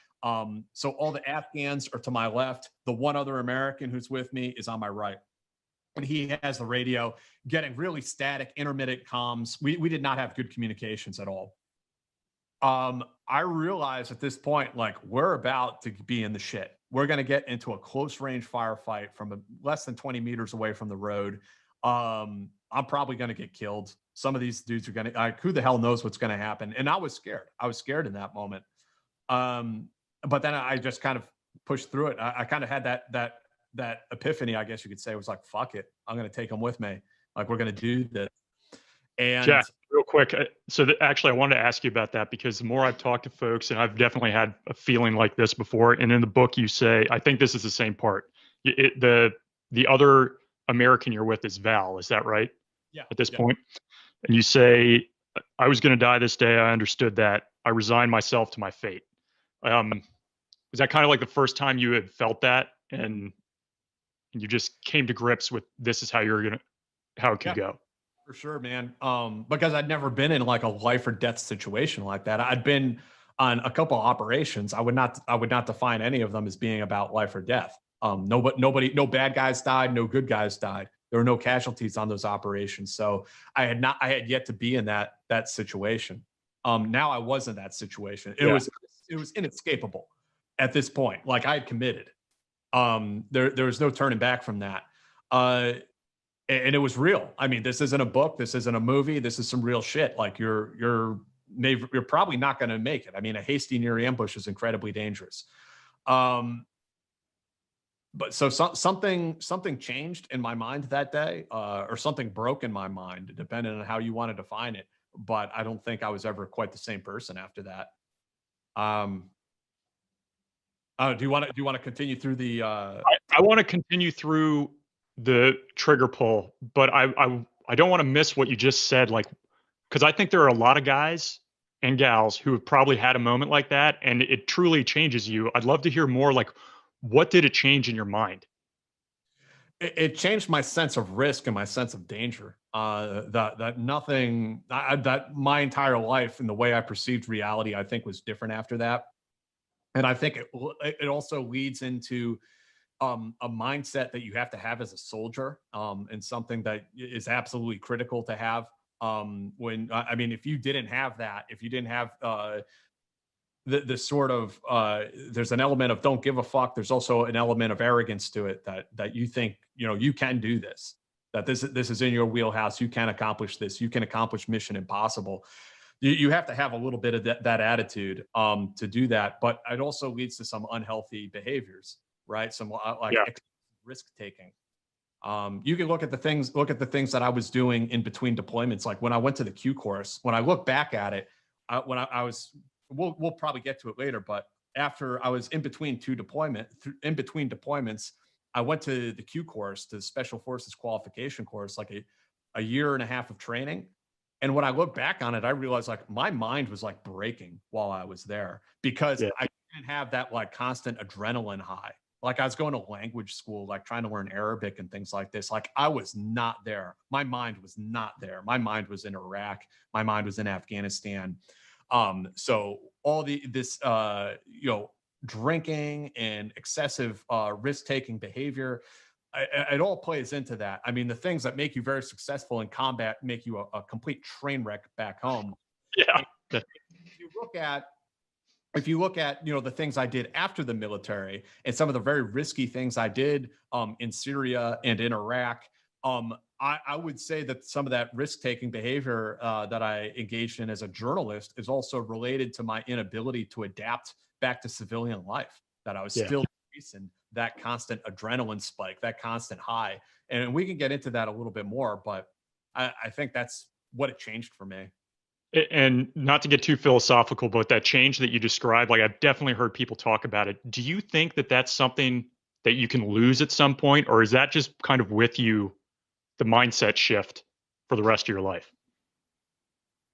So all the Afghans are to my left. The one other American who's with me is on my right. And he has the radio getting really static, intermittent comms. We did not have good communications at all. I realized at this point, like, we're about to be in the shit. we're going to get into a close range firefight from less than 20 meters away from the road. I'm probably going to get killed. Some of these dudes are going to, who the hell knows what's going to happen. And I was scared. I was scared in that moment. But then I just kind of pushed through it. I kind of had that epiphany, I guess you could say. It was like, fuck it. I'm going to take them with me. Like, we're going to do this. And Jack, real quick. So actually, I wanted to ask you about that because the more I've talked to folks, and I've definitely had a feeling like this before. And in the book, you say, I think this is the same part. The other American you're with is Val. Is that right? Yeah. At this point, and you say, I was going to die this day. I understood that. I resigned myself to my fate. Was that kind of like the first time you had felt that, and you just came to grips with this is how how it could go? For sure, man. Because I'd never been in like a life or death situation like that. I'd been on a couple of operations. I would not define any of them as being about life or death. No bad guys died, no good guys died. There were no casualties on those operations. So I had yet to be in that situation. Now I was in that situation. It was inescapable at this point. Like, I had committed. There was no turning back from that. And it was real. I mean, this isn't a book. This isn't a movie. This is some real shit. Like, you're probably not going to make it. I mean, a hasty near ambush is incredibly dangerous. But so something changed in my mind that day, or something broke in my mind, depending on how you want to define it. But I don't think I was ever quite the same person after that. Do you want to continue through the? I want to continue through the trigger pull, but I don't want to miss what you just said, like, because I think there are a lot of guys and gals who have probably had a moment like that, and it truly changes you. I'd love to hear more. Like, what did it change in your mind? It changed my sense of risk and my sense of danger. That my entire life and the way I perceived reality, I think, was different after that. And I think it also leads into a mindset that you have to have as a soldier, and something that is absolutely critical to have. If you didn't have that, if you didn't have the sort of there's an element of don't give a fuck. There's also an element of arrogance to it that you think, you can do this, that this is in your wheelhouse. You can accomplish this. You can accomplish Mission Impossible. You have to have a little bit of that attitude to do that. But it also leads to some unhealthy behaviors, right? Some risk taking. You can look at the things that I was doing in between deployments. Like, when I went to the Q course, when I look back at it, we'll probably get to it later, but after I was in between deployments, I went to the Q course, the Special Forces Qualification course, like a year and a half of training. And when I look back on it, I realized, like, my mind was like breaking while I was there, because I didn't have that like constant adrenaline high. Like, I was going to language school, like trying to learn Arabic and things like this. Like, I was not there. My mind was not there. My mind was in Iraq. My mind was in Afghanistan. So all this drinking and excessive risk-taking behavior, it all plays into that. I mean, the things that make you very successful in combat make you a complete train wreck back home. Yeah. If you look at the things I did after the military and some of the very risky things I did in Syria and in Iraq, I would say that some of that risk-taking behavior that I engaged in as a journalist is also related to my inability to adapt back to civilian life, that I was still facing that constant adrenaline spike, that constant high. And we can get into that a little bit more, but I think that's what it changed for me. And not to get too philosophical, but that change that you described, like, I've definitely heard people talk about it. Do you think that that's something that you can lose at some point, or is that just kind of with you, the mindset shift for the rest of your life?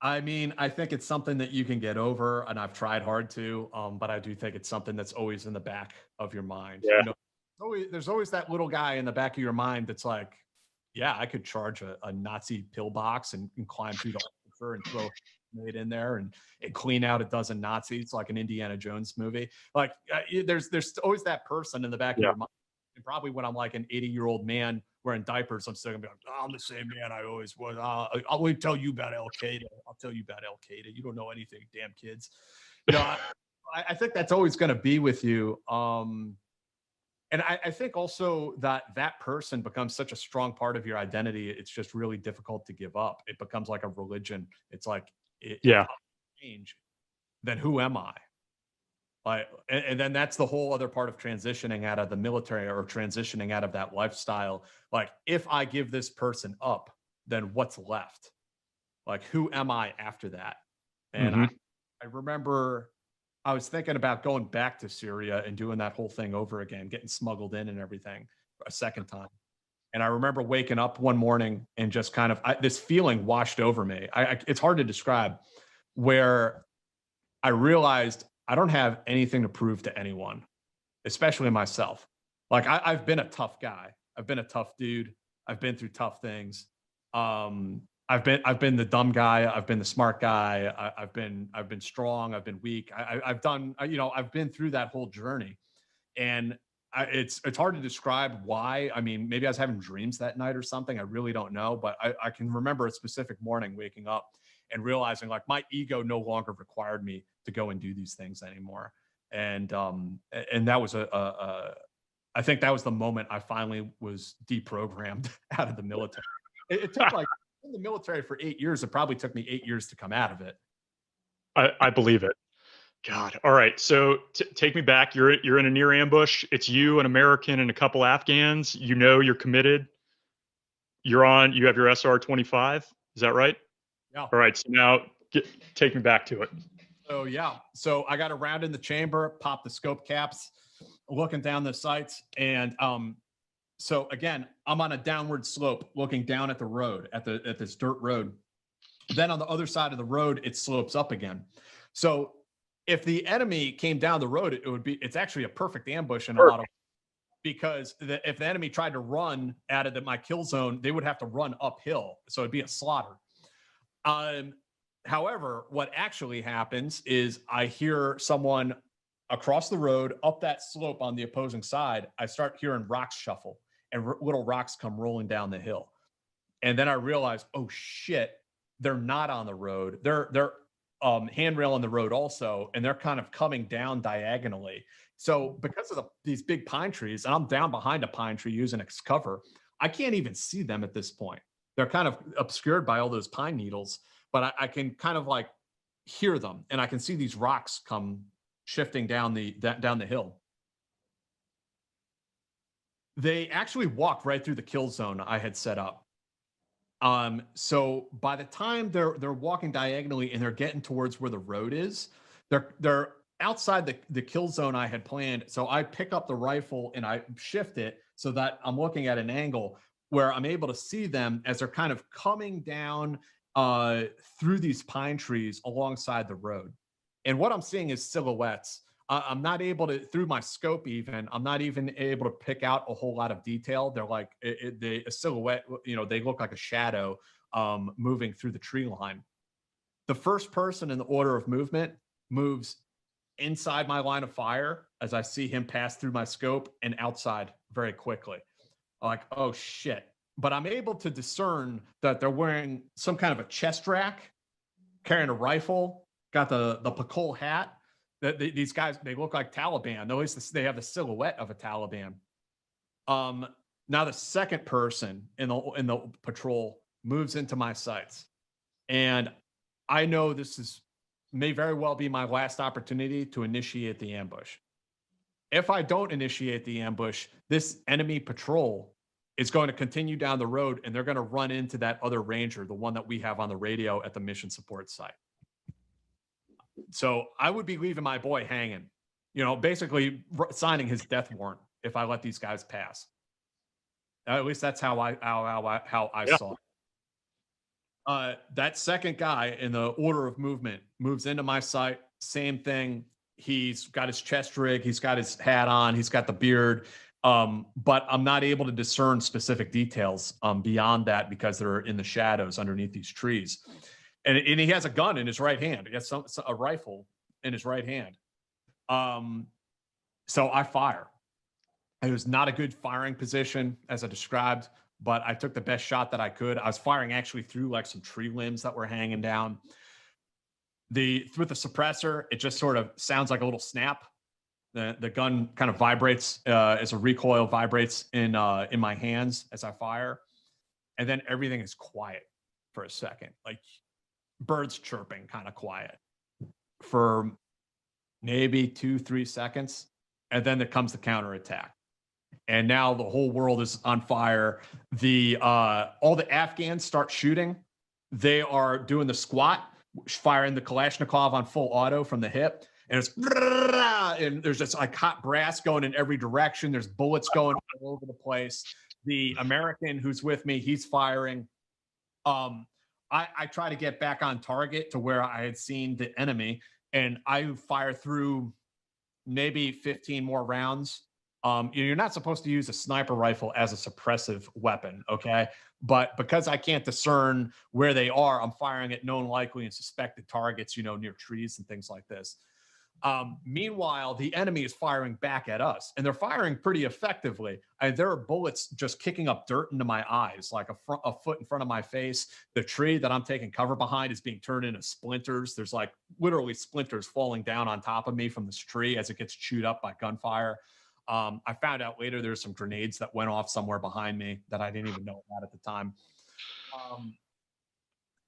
I mean, I think it's something that you can get over, and I've tried hard to, but I do think it's something that's always in the back of your mind. Yeah. There's always that little guy in the back of your mind that's like, yeah, I could charge a Nazi pillbox and climb through the officer and throw made in there and clean out a dozen Nazis, like an Indiana Jones movie. Like, there's always that person in the back of your mind. And probably when I'm like an 80-year-old man wearing diapers, I'm still gonna be like, I'm the same man I always was. I'll tell you about Al-Qaeda. I'll tell you about Al-Qaeda. You don't know anything, damn kids. I think that's always going to be with you. And I think also that that person becomes such a strong part of your identity. It's just really difficult to give up. It becomes like a religion. It's like, if Yeah. I change, then who am I? Like, and then that's the whole other part of transitioning out of the military or transitioning out of that lifestyle. Like, if I give this person up, then what's left? Like, who am I after that? And Hmm. I remember I was thinking about going back to Syria and doing that whole thing over again, getting smuggled in and everything a second time. And I remember waking up one morning and just kind of this feeling washed over me. It's hard to describe, where I realized I don't have anything to prove to anyone, especially myself. Like, I've been a tough guy. I've been a tough dude. I've been through tough things. I've been the dumb guy. I've been the smart guy. I've been strong. I've been weak. I've done, I've been through that whole journey. And it's hard to describe why. I mean, maybe I was having dreams that night or something. I really don't know, but I can remember a specific morning waking up and realizing like my ego no longer required me to go and do these things anymore. And that was I think that was the moment I finally was deprogrammed out of the military. It took like in the military for 8 years. It probably took me 8 years to come out of it. I believe it. God. All right. So take me back. You're in a near ambush. It's you, an American, and a couple Afghans. You know you're committed. You're on. You have your SR-25. Is that right? Yeah. All right. So now take me back to it. So yeah. So I got around in the chamber, popped the scope caps, looking down the sights, and so again, I'm on a downward slope, looking down at the road, at this dirt road. Then on the other side of the road, it slopes up again. So if the enemy came down the road, it's actually a perfect ambush in a lot of, because if the enemy tried to run out of my kill zone, they would have to run uphill. So it'd be a slaughter. However, what actually happens is I hear someone across the road up that slope on the opposing side. I start hearing rocks shuffle and little rocks come rolling down the hill. And then I realize, oh shit, they're not on the road. They're handrail on the road also, and they're kind of coming down diagonally. So because of these big pine trees, and I'm down behind a pine tree using its cover, I can't even see them at this point. They're kind of obscured by all those pine needles, but I can kind of like hear them, and I can see these rocks come shifting down the hill. They actually walk right through the kill zone I had set up. So by the time they're walking diagonally and they're getting towards where the road is, they're outside the kill zone I had planned. So I pick up the rifle and I shift it so that I'm looking at an angle where I'm able to see them as they're kind of coming down through these pine trees alongside the road. And what I'm seeing is silhouettes. I'm not able to, through my scope even, I'm not even able to pick out a whole lot of detail. They're like a silhouette, they look like a shadow moving through the tree line. The first person in the order of movement moves inside my line of fire as I see him pass through my scope and outside very quickly. Like, oh shit. But I'm able to discern that they're wearing some kind of a chest rack, carrying a rifle, got the Pakol hat. These guys, they look like Taliban. At least they have the silhouette of a Taliban. Now the second person in the patrol moves into my sights, and I know this may very well be my last opportunity to initiate the ambush. If I don't initiate the ambush, this enemy patrol is going to continue down the road, and they're going to run into that other ranger, the one that we have on the radio at the mission support site. So I would be leaving my boy hanging, basically signing his death warrant if I let these guys pass. At least that's how I saw it. That second guy in the order of movement moves into my sight. Same thing. He's got his chest rig. He's got his hat on. He's got the beard. But I'm not able to discern specific details beyond that because they're in the shadows underneath these trees. And he has a gun in his right hand. He has a rifle in his right hand. So I fire. It was not a good firing position, as I described, but I took the best shot that I could. I was firing actually through like some tree limbs that were hanging down. With the suppressor, it just sort of sounds like a little snap. The gun kind of vibrates as a recoil vibrates in my hands as I fire, and then everything is quiet for a second, like birds chirping, kind of quiet for maybe 2-3 seconds, and then there comes the counterattack. And now the whole world is on fire. All the Afghans start shooting. They are doing the squat, firing the Kalashnikov on full auto from the hip, and there's just like hot brass going in every direction. There's bullets going all over the place. The American who's with me, he's firing. I try to get back on target to where I had seen the enemy, and I fire through maybe 15 more rounds. You're not supposed to use a sniper rifle as a suppressive weapon, okay? But because I can't discern where they are, I'm firing at known, likely, and suspected targets, near trees and things like this. Meanwhile, the enemy is firing back at us, and they're firing pretty effectively. There are bullets just kicking up dirt into my eyes, like a foot in front of my face. The tree that I'm taking cover behind is being turned into splinters. There's like literally splinters falling down on top of me from this tree as it gets chewed up by gunfire. I found out later there's some grenades that went off somewhere behind me that I didn't even know about at the time.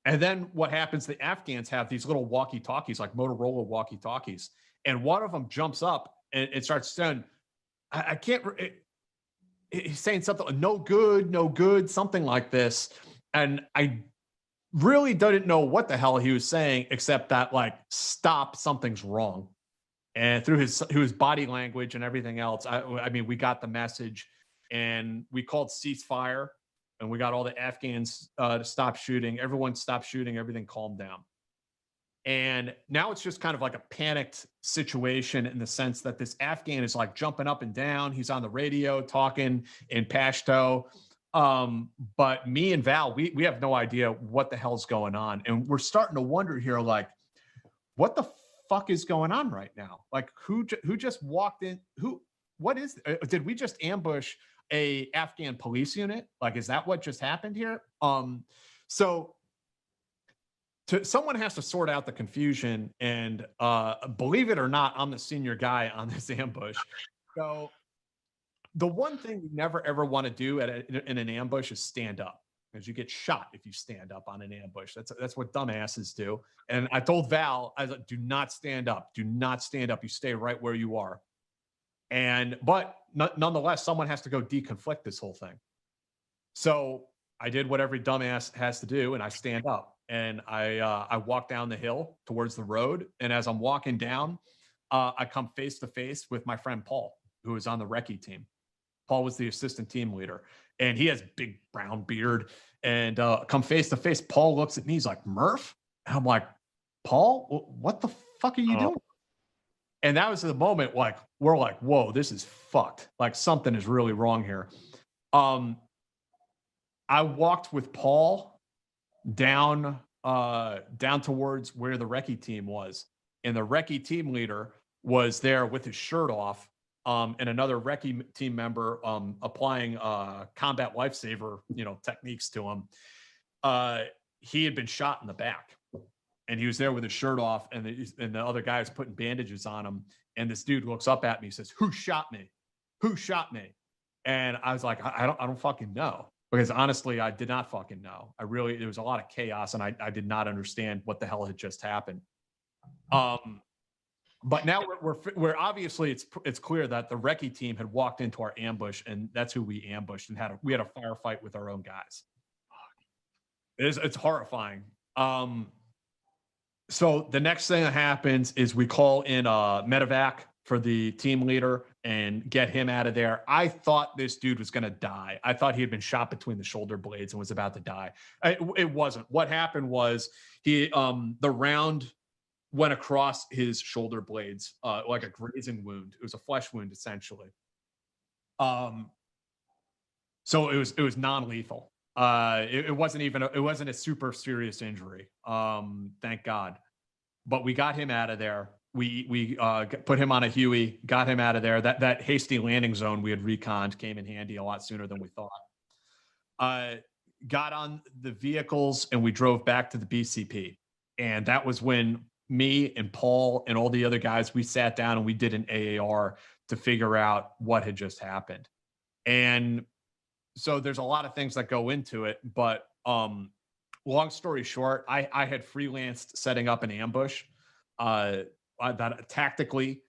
And then what happens, the Afghans have these little walkie-talkies, like Motorola walkie-talkies. And one of them jumps up and it starts saying, I can't, he's saying something, no good, something like this. And I really didn't know what the hell he was saying, except that like, stop, something's wrong. And through his body language and everything else, I mean, we got the message, and we called ceasefire, and we got all the Afghans to stop shooting. Everyone stopped shooting. Everything calmed down. And now it's just kind of like a panicked situation in the sense that this Afghan is like jumping up and down. He's on the radio talking in Pashto. But me and Val, we have no idea what the hell's going on. And we're starting to wonder here, like, what the fuck is going on right now? Like, who just walked in? Did we just ambush a Afghan police unit? Like, is that what just happened here? So someone has to sort out the confusion, and believe it or not, I'm the senior guy on this ambush. So the one thing you never ever want to do in an ambush is stand up, because you get shot if you stand up on an ambush. That's what dumbasses do. And I told Val, I was like, do not stand up. Do not stand up. You stay right where you are. But nonetheless, someone has to go deconflict this whole thing. So I did what every dumbass has to do, and I stand up. And I walk down the hill towards the road. And as I'm walking down, I come face to face with my friend Paul, who is on the recce team. Paul was the assistant team leader, and he has big brown beard. And come face to face, Paul looks at me. He's like, Murph? And I'm like, Paul, what the fuck are you doing? And that was the moment, like, we're like, whoa, this is fucked. Like, something is really wrong here. I walked with Paul down towards where the recce team was. And the recce team leader was there with his shirt off. And another recce team member applying combat lifesaver, techniques to him. He had been shot in the back, and he was there with his shirt off, and the other guy was putting bandages on him. And this dude looks up at me, says, "Who shot me? Who shot me?" And I was like, I don't fucking know, because honestly, I did not fucking know. There was a lot of chaos, and I did not understand what the hell had just happened. But now we're obviously it's clear that the recce team had walked into our ambush, and that's who we ambushed, and we had a firefight with our own guys. It's horrifying. So the next thing that happens is we call in medevac for the team leader and get him out of there. I thought this dude was going to die. I thought he had been shot between the shoulder blades and was about to die. It wasn't. What happened was the round went across his shoulder blades like a grazing wound. It was a flesh wound, essentially. So it was non-lethal. It wasn't a super serious injury. Thank God. But we got him out of there. We put him on a Huey, got him out of there. That hasty landing zone we had reconned came in handy a lot sooner than we thought. Got on the vehicles, and we drove back to the BCP. And that was when me and Paul and all the other guys, we sat down and we did an AAR to figure out what had just happened. And so there's a lot of things that go into it, but long story short, I had freelanced setting up an ambush that tactically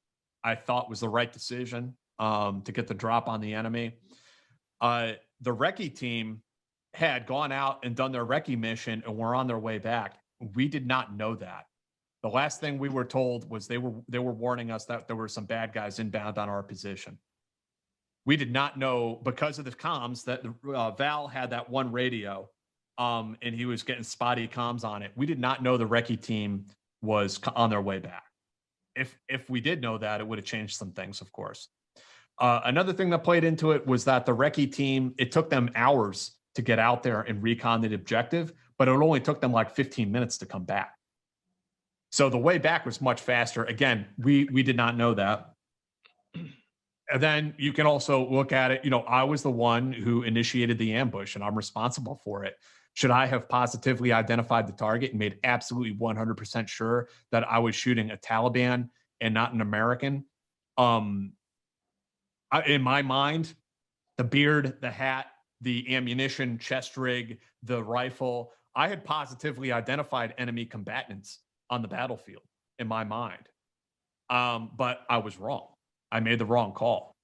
I thought was the right decision to get the drop on the enemy. The recce team had gone out and done their recce mission and were on their way back. We did not know that. The last thing we were told was they were warning us that there were some bad guys inbound on our position. We did not know, because of the comms, that Val had that one radio, and he was getting spotty comms on it. We did not know the recce team was on their way back. If we did know that, it would have changed some things, of course. Another thing that played into it was that the recce team, it took them hours to get out there and recon the objective, but it only took them like 15 minutes to come back. So the way back was much faster. Again, we did not know that. And then you can also look at it, I was the one who initiated the ambush and I'm responsible for it. Should I have positively identified the target and made absolutely 100% sure that I was shooting a Taliban and not an American? In my mind, the beard, the hat, the ammunition, chest rig, the rifle, I had positively identified enemy combatants on the battlefield in my mind. But I was wrong. I made the wrong call.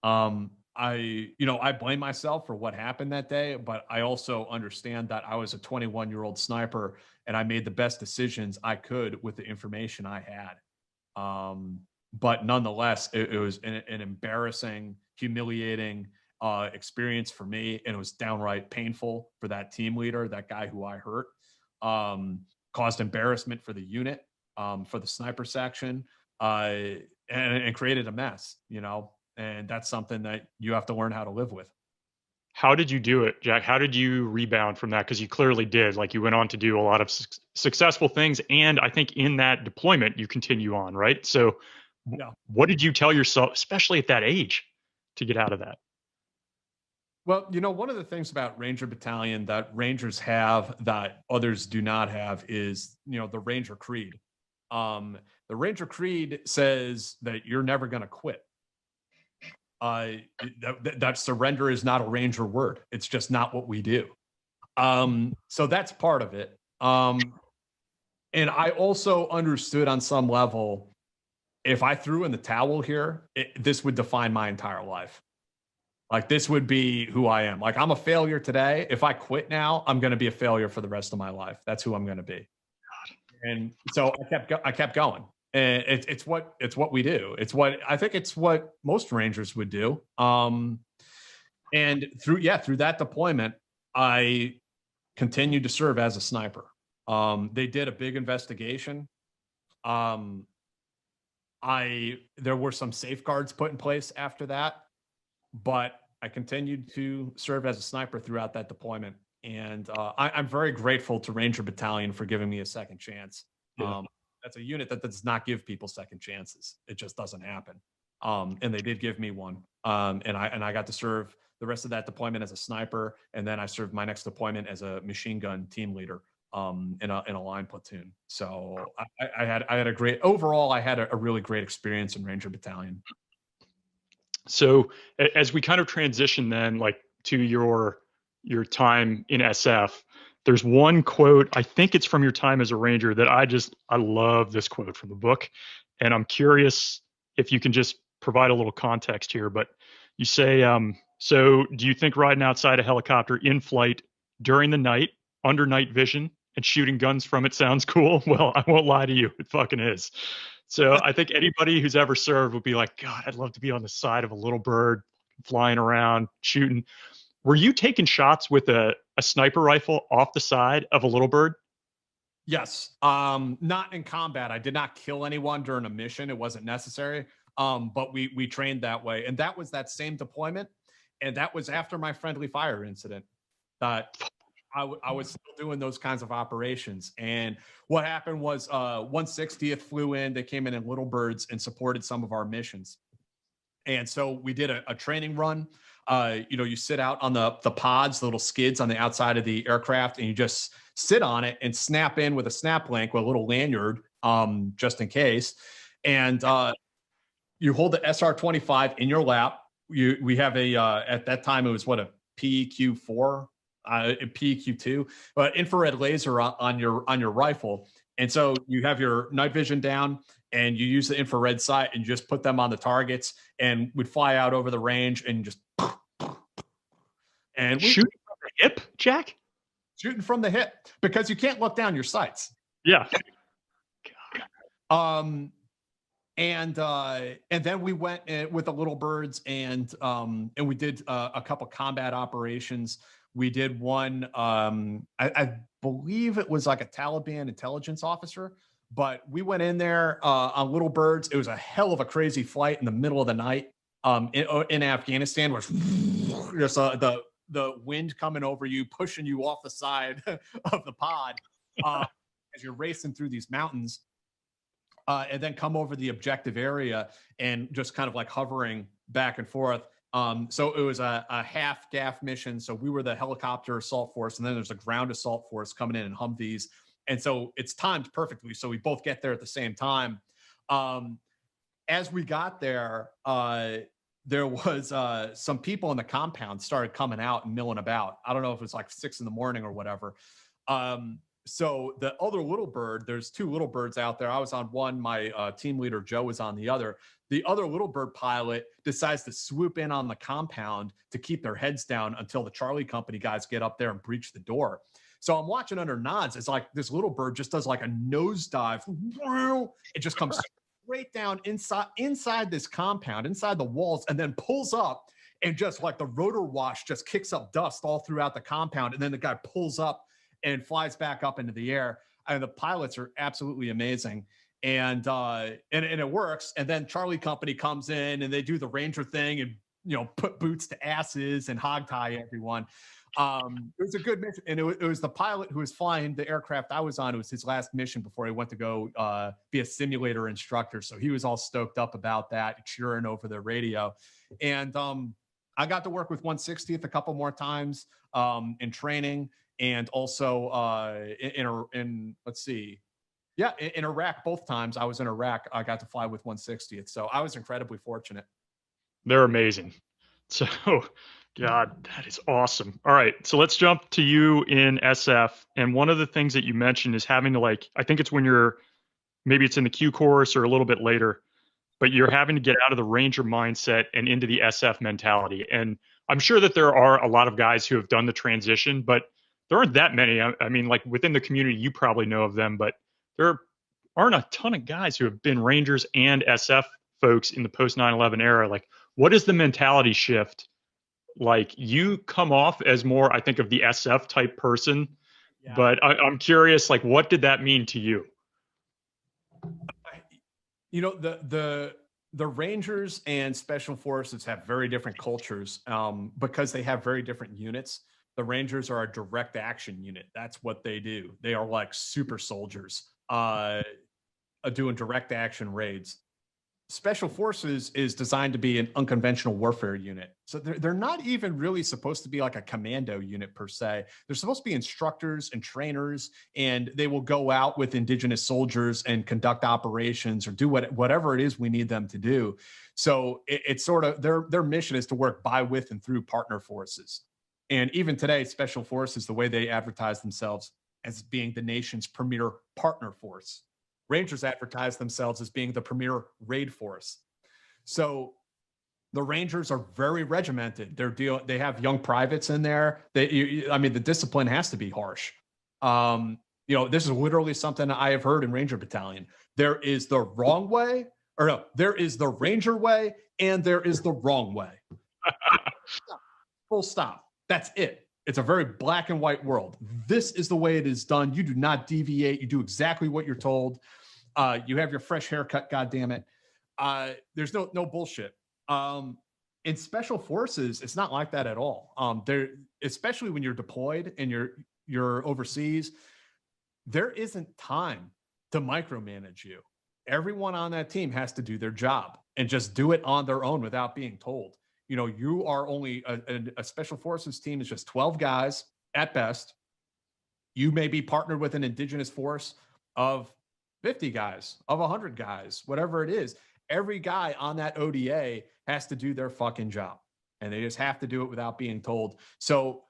I blame myself for what happened that day, but I also understand that I was a 21-year-old sniper and I made the best decisions I could with the information I had. But nonetheless, it was an embarrassing, humiliating experience for me. And it was downright painful for that team leader, that guy who I hurt, caused embarrassment for the unit, for the sniper section, and created a mess, and that's something that you have to learn how to live with. How did you do it, Jack? How did you rebound from that? Because you clearly did. Like, you went on to do a lot of successful things. And I think in that deployment, you continue on, right? So yeah. What did you tell yourself, especially at that age, to get out of that? Well, one of the things about Ranger Battalion that Rangers have that others do not have is, the Ranger Creed. The Ranger Creed says that you're never going to quit. That surrender is not a Ranger word. It's just not what we do. So that's part of it. And I also understood on some level, if I threw in the towel here, this would define my entire life. Like, this would be who I am. Like, I'm a failure today. If I quit now, I'm going to be a failure for the rest of my life. That's who I'm going to be. And so I kept going. And it's what we do. I think it's what most Rangers would do. And through that deployment, I continued to serve as a sniper. They did a big investigation. There were some safeguards put in place after that, but I continued to serve as a sniper throughout that deployment. And I'm very grateful to Ranger Battalion for giving me a second chance. Yeah. That's a unit that does not give people second chances. It just doesn't happen. And they did give me one. And I got to serve the rest of that deployment as a sniper. And then I served my next deployment as a machine gun team leader in a line platoon. So I had a really great experience in Ranger Battalion. So as we kind of transition then, like, to your time in SF, there's one quote, I think it's from your time as a Ranger, that I love this quote from the book. And I'm curious if you can just provide a little context here. But you say, so do you think riding outside a helicopter in flight during the night, under night vision, and shooting guns from it sounds cool? Well, I won't lie to you, it fucking is. So I think anybody who's ever served would be like, God, I'd love to be on the side of a little bird flying around, shooting. Were you taking shots with a sniper rifle off the side of a little bird? Yes. Not in combat. I did not kill anyone during a mission. It wasn't necessary. But we trained that way. And that was that same deployment. And that was after my friendly fire incident. That I was still doing those kinds of operations. And what happened was 160th flew in. They came in little birds and supported some of our missions. And so we did a training run. You sit out on the pods, the little skids on the outside of the aircraft, and you just sit on it and snap in with a snap link with a little lanyard just in case. And you hold the SR-25 in your lap. We have a at that time it was what, a PEQ-4, PEQ-2, but infrared laser on your rifle. And so you have your night vision down, and you use the infrared sight and just put them on the targets, and would fly out over the range and just and shooting from the hip, Jack. Shooting from the hip, because you can't look down your sights. Yeah. And then we went with the little birds, and we did a couple combat operations. We did one, I believe it was like a Taliban intelligence officer, but we went in there on little birds. It was a hell of a crazy flight in the middle of the night in Afghanistan, where just the wind coming over you, pushing you off the side of the pod as you're racing through these mountains. And then come over the objective area and just kind of like hovering back and forth. So it was a half GAF mission. So we were the helicopter assault force, and then there's a ground assault force coming in Humvees. And so it's timed perfectly. So we both get there at the same time. As we got there, there was some people in the compound started coming out and milling about. I don't know if it was like 6 a.m. or whatever. So the other little bird, there's 2 little birds out there. I was on one. My team leader, Joe, was on the other. The other little bird pilot decides to swoop in on the compound to keep their heads down until the Charlie Company guys get up there and breach the door. So I'm watching under nods. It's like this little bird just does like a nosedive. It just comes straight down inside this compound, inside the walls, and then pulls up, and just like the rotor wash just kicks up dust all throughout the compound. And then the guy pulls up and flies back up into the air. And the pilots are absolutely amazing. And it works. And then Charlie Company comes in, and they do the Ranger thing and, put boots to asses and hogtie everyone. It was a good mission. And it was the pilot who was flying the aircraft I was on. It was his last mission before he went to go be a simulator instructor. So he was all stoked up about that, cheering over the radio. And I got to work with 160th a couple more times in training. And also in Iraq, both times I was in Iraq, I got to fly with 160th. So I was incredibly fortunate. They're amazing. So, God, that is awesome. All right. So let's jump to you in SF. And one of the things that you mentioned is having to, like, I think it's when maybe it's in the Q course or a little bit later, but you're having to get out of the Ranger mindset and into the SF mentality. And I'm sure that there are a lot of guys who have done the transition, but there aren't that many. I mean, like within the community, you probably know of them, but there aren't a ton of guys who have been Rangers and SF folks in the post 9/11 era. Like, what is the mentality shift? Like, you come off as more, I think, of the SF type person, but I'm curious, like, what did that mean to you? The Rangers and Special Forces have very different cultures because they have very different units. The Rangers are a direct action unit. That's what they do. They are like super soldiers doing direct action raids. Special Forces is designed to be an unconventional warfare unit. So they're not even really supposed to be like a commando unit per se. They're supposed to be instructors and trainers, and they will go out with indigenous soldiers and conduct operations or do whatever it is we need them to do. So it's sort of their mission is to work by, with, and through partner forces. And even today, Special Forces, the way they advertise themselves as being the nation's premier partner force. Rangers advertise themselves as being the premier raid force. So the Rangers are very regimented. They have young privates in there. The discipline has to be harsh. This is literally something I have heard in Ranger Battalion. There is the wrong way, there is the Ranger way, and there is the wrong way. Full stop. That's it. It's a very black and white world. This is the way it is done. You do not deviate. You do exactly what you're told. You have your fresh haircut, goddammit. There's no bullshit. In Special Forces, it's not like that at all. Especially when you're deployed and you're overseas, there isn't time to micromanage you. Everyone on that team has to do their job and just do it on their own without being told. You are only a Special Forces team is just 12 guys at best. You may be partnered with an indigenous force of 50 guys, of 100 guys, whatever it is, every guy on that ODA has to do their fucking job. And they just have to do it without being told. So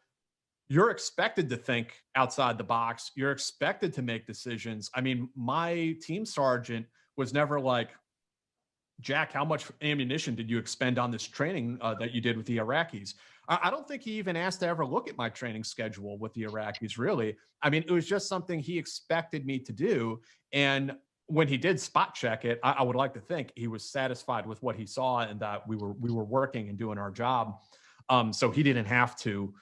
you're expected to think outside the box. You're expected to make decisions. I mean, my team sergeant was never like, Jack, how much ammunition did you expend on this training that you did with the Iraqis? I don't think he even asked to ever look at my training schedule with the Iraqis, really. I mean, it was just something he expected me to do. And when he did spot check it, I would like to think he was satisfied with what he saw and that we were working and doing our job. So he didn't have to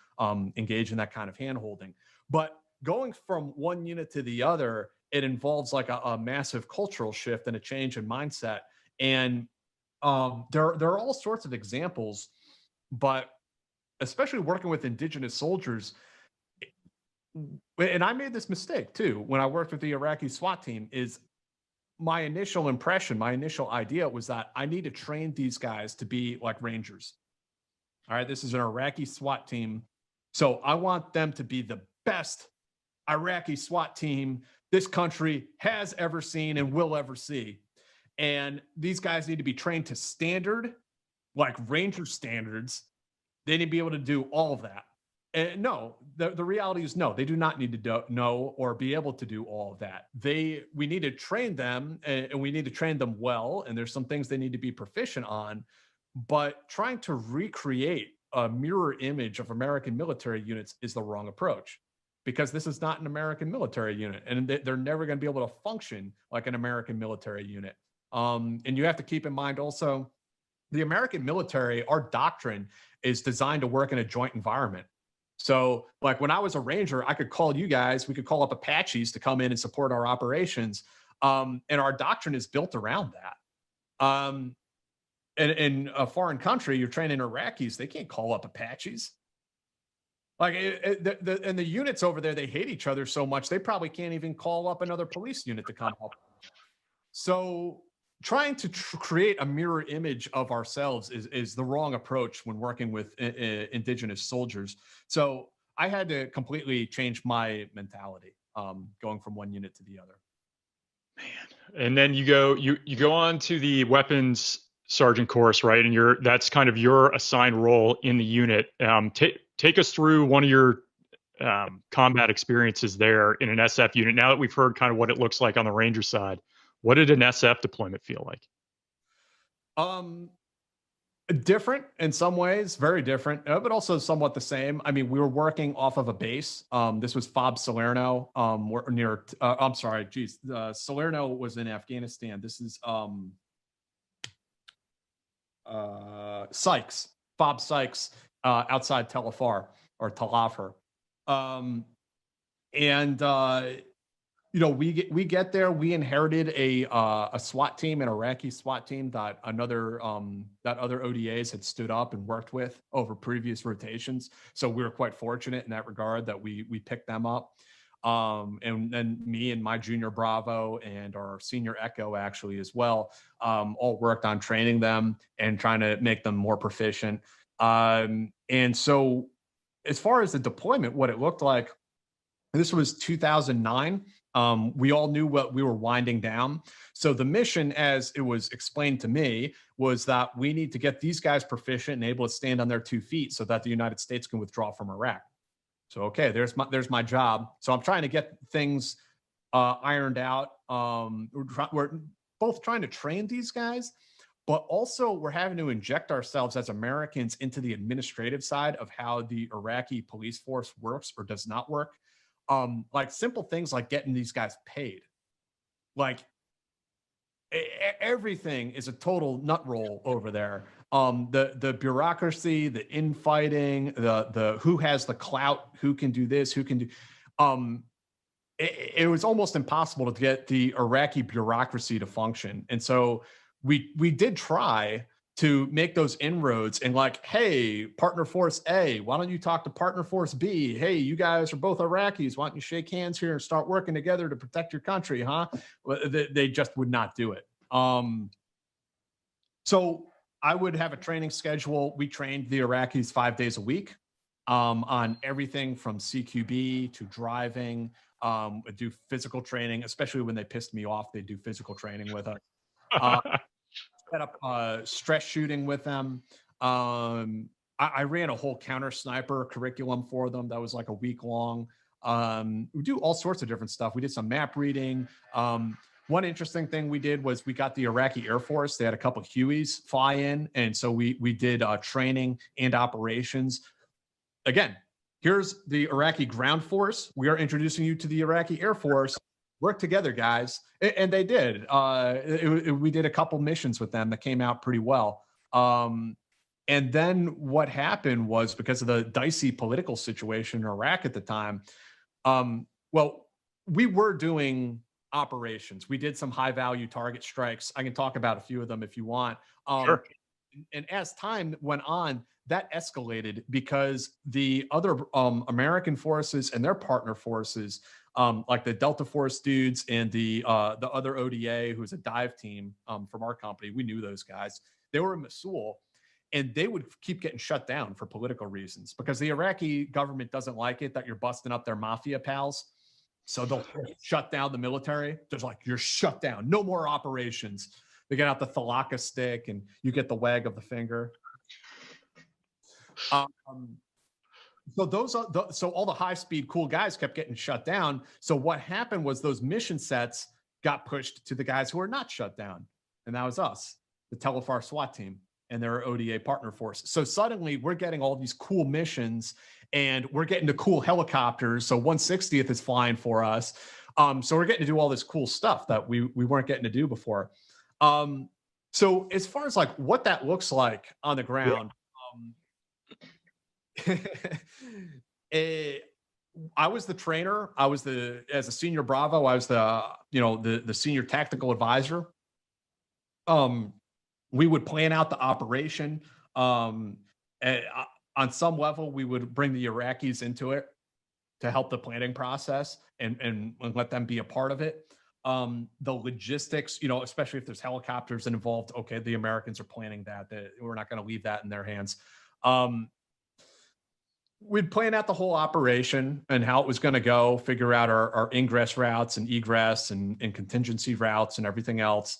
engage in that kind of hand-holding. But going from one unit to the other, it involves like a massive cultural shift and a change in mindset. And there are all sorts of examples, but especially working with indigenous soldiers, and I made this mistake too when I worked with the Iraqi SWAT team, is my initial impression, my initial idea was that I need to train these guys to be like Rangers. All right, this is an Iraqi SWAT team. So I want them to be the best Iraqi SWAT team this country has ever seen and will ever see. And these guys need to be trained to standard, like Ranger standards. They need to be able to do all of that. And no, the reality is no, they do not need to know or be able to do all of that. We need to train them, and we need to train them well. And there's some things they need to be proficient on, but trying to recreate a mirror image of American military units is the wrong approach, because this is not an American military unit, and they're never going to be able to function like an American military unit. And you have to keep in mind also, the American military, our doctrine is designed to work in a joint environment. So like when I was a Ranger, I could call you guys, we could call up Apaches to come in and support our operations. And our doctrine is built around that. In a foreign country, you're training Iraqis, they can't call up Apaches. Like and the units over there, they hate each other so much, they probably can't even call up another police unit to come help. So trying to create a mirror image of ourselves is the wrong approach when working with indigenous soldiers. So I had to completely change my mentality, going from one unit to the other. Man, and then you go on to the weapons sergeant course, right? And that's kind of your assigned role in the unit. Take us through one of your combat experiences there in an SF unit. Now that we've heard kind of what it looks like on the Ranger side, what did an SF deployment feel like? Different in some ways, very different, but also somewhat the same. I mean, we were working off of a base. This was FOB Salerno. We're near, I'm sorry, geez. Salerno was in Afghanistan. This is Sykes, FOB Sykes, outside Tel Afar or Tel Afar. We get there. We inherited a SWAT team, an Iraqi SWAT team that other ODAs had stood up and worked with over previous rotations. So we were quite fortunate in that regard that we picked them up. And then me and my junior Bravo and our senior Echo actually as well, all worked on training them and trying to make them more proficient. And so as far as the deployment, what it looked like, this was 2009. We all knew what we were winding down. So the mission, as it was explained to me, was that we need to get these guys proficient and able to stand on their 2 feet so that the United States can withdraw from Iraq. So, okay, there's my job. So I'm trying to get things ironed out. We're both trying to train these guys, but also we're having to inject ourselves as Americans into the administrative side of how the Iraqi police force works or does not work. Like simple things like getting these guys paid. Like everything is a total nut roll over there. The bureaucracy, the infighting, the who has the clout, who can do this, who can do. It was almost impossible to get the Iraqi bureaucracy to function, and so we did try to make those inroads and like, hey, partner force A, why don't you talk to partner force B? Hey, you guys are both Iraqis. Why don't you shake hands here and start working together to protect your country, huh? Well, they just would not do it. So I would have a training schedule. We trained the Iraqis 5 days a week on everything from CQB to driving, do physical training, especially when they pissed me off. They do physical training with us. Set up stress shooting with them. I ran a whole counter sniper curriculum for them that was like a week long. We do all sorts of different stuff. We did some map reading. One interesting thing we did was we got the Iraqi Air Force. They had a couple of Hueys fly in, and so we did training and operations. Again, here's the Iraqi ground force. We are introducing you to the Iraqi Air Force. Work together, guys. And they did. We did a couple missions with them that came out pretty well. And then what happened was, because of the dicey political situation in Iraq at the time, well, we were doing operations. We did some high value target strikes. I can talk about a few of them if you want. Sure. And as time went on, that escalated because the other American forces and their partner forces, like the Delta Force dudes and the other ODA, who's a dive team from our company, we knew those guys. They were in Mosul, and they would keep getting shut down for political reasons because the Iraqi government doesn't like it that you're busting up their mafia pals. So they'll shut down the military. There's like, you're shut down. No more operations. They get out the thalaka stick and you get the wag of the finger. So those are so all the high speed cool guys kept getting shut down. So what happened was those mission sets got pushed to the guys who are not shut down. And that was us, the Telefar SWAT team and their ODA partner force. So suddenly we're getting all these cool missions and we're getting the cool helicopters. So 160th is flying for us. So we're getting to do all this cool stuff that we weren't getting to do before. So as far as like what that looks like on the ground, I was the trainer. I was as a senior Bravo, I was the senior tactical advisor. We would plan out the operation. On some level, we would bring the Iraqis into it to help the planning process and let them be a part of it. The logistics, especially if there's helicopters involved, okay, the Americans are planning that we're not going to leave that in their hands. We'd plan out the whole operation and how it was going to go, figure out our ingress routes and egress and contingency routes and everything else.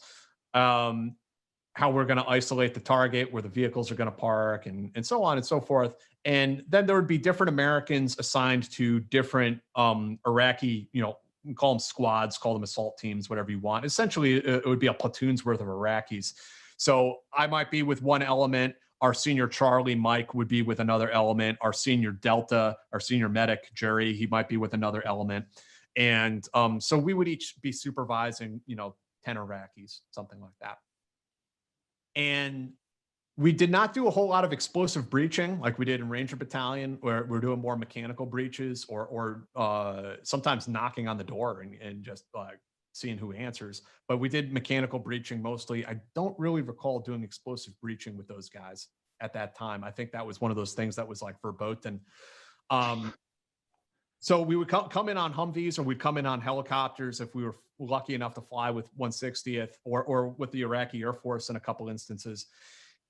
How we're going to isolate the target, where the vehicles are going to park, and so on and so forth. And then there would be different Americans assigned to different Iraqi, call them squads, call them assault teams, whatever you want. Essentially, it would be a platoon's worth of Iraqis. So I might be with one element. Our senior Charlie, Mike, would be with another element. Our senior Delta, our senior medic, Jerry, he might be with another element. And so we would each be supervising, 10 Iraqis, something like that. And we did not do a whole lot of explosive breaching like we did in Ranger Battalion, where we're doing more mechanical breaches or sometimes knocking on the door and just seeing who answers. But we did mechanical breaching mostly. I don't really recall doing explosive breaching with those guys at that time. I think that was one of those things that was like verboten. So we would come in on Humvees, or we'd come in on helicopters if we were lucky enough to fly with 160th or with the Iraqi Air Force in a couple instances.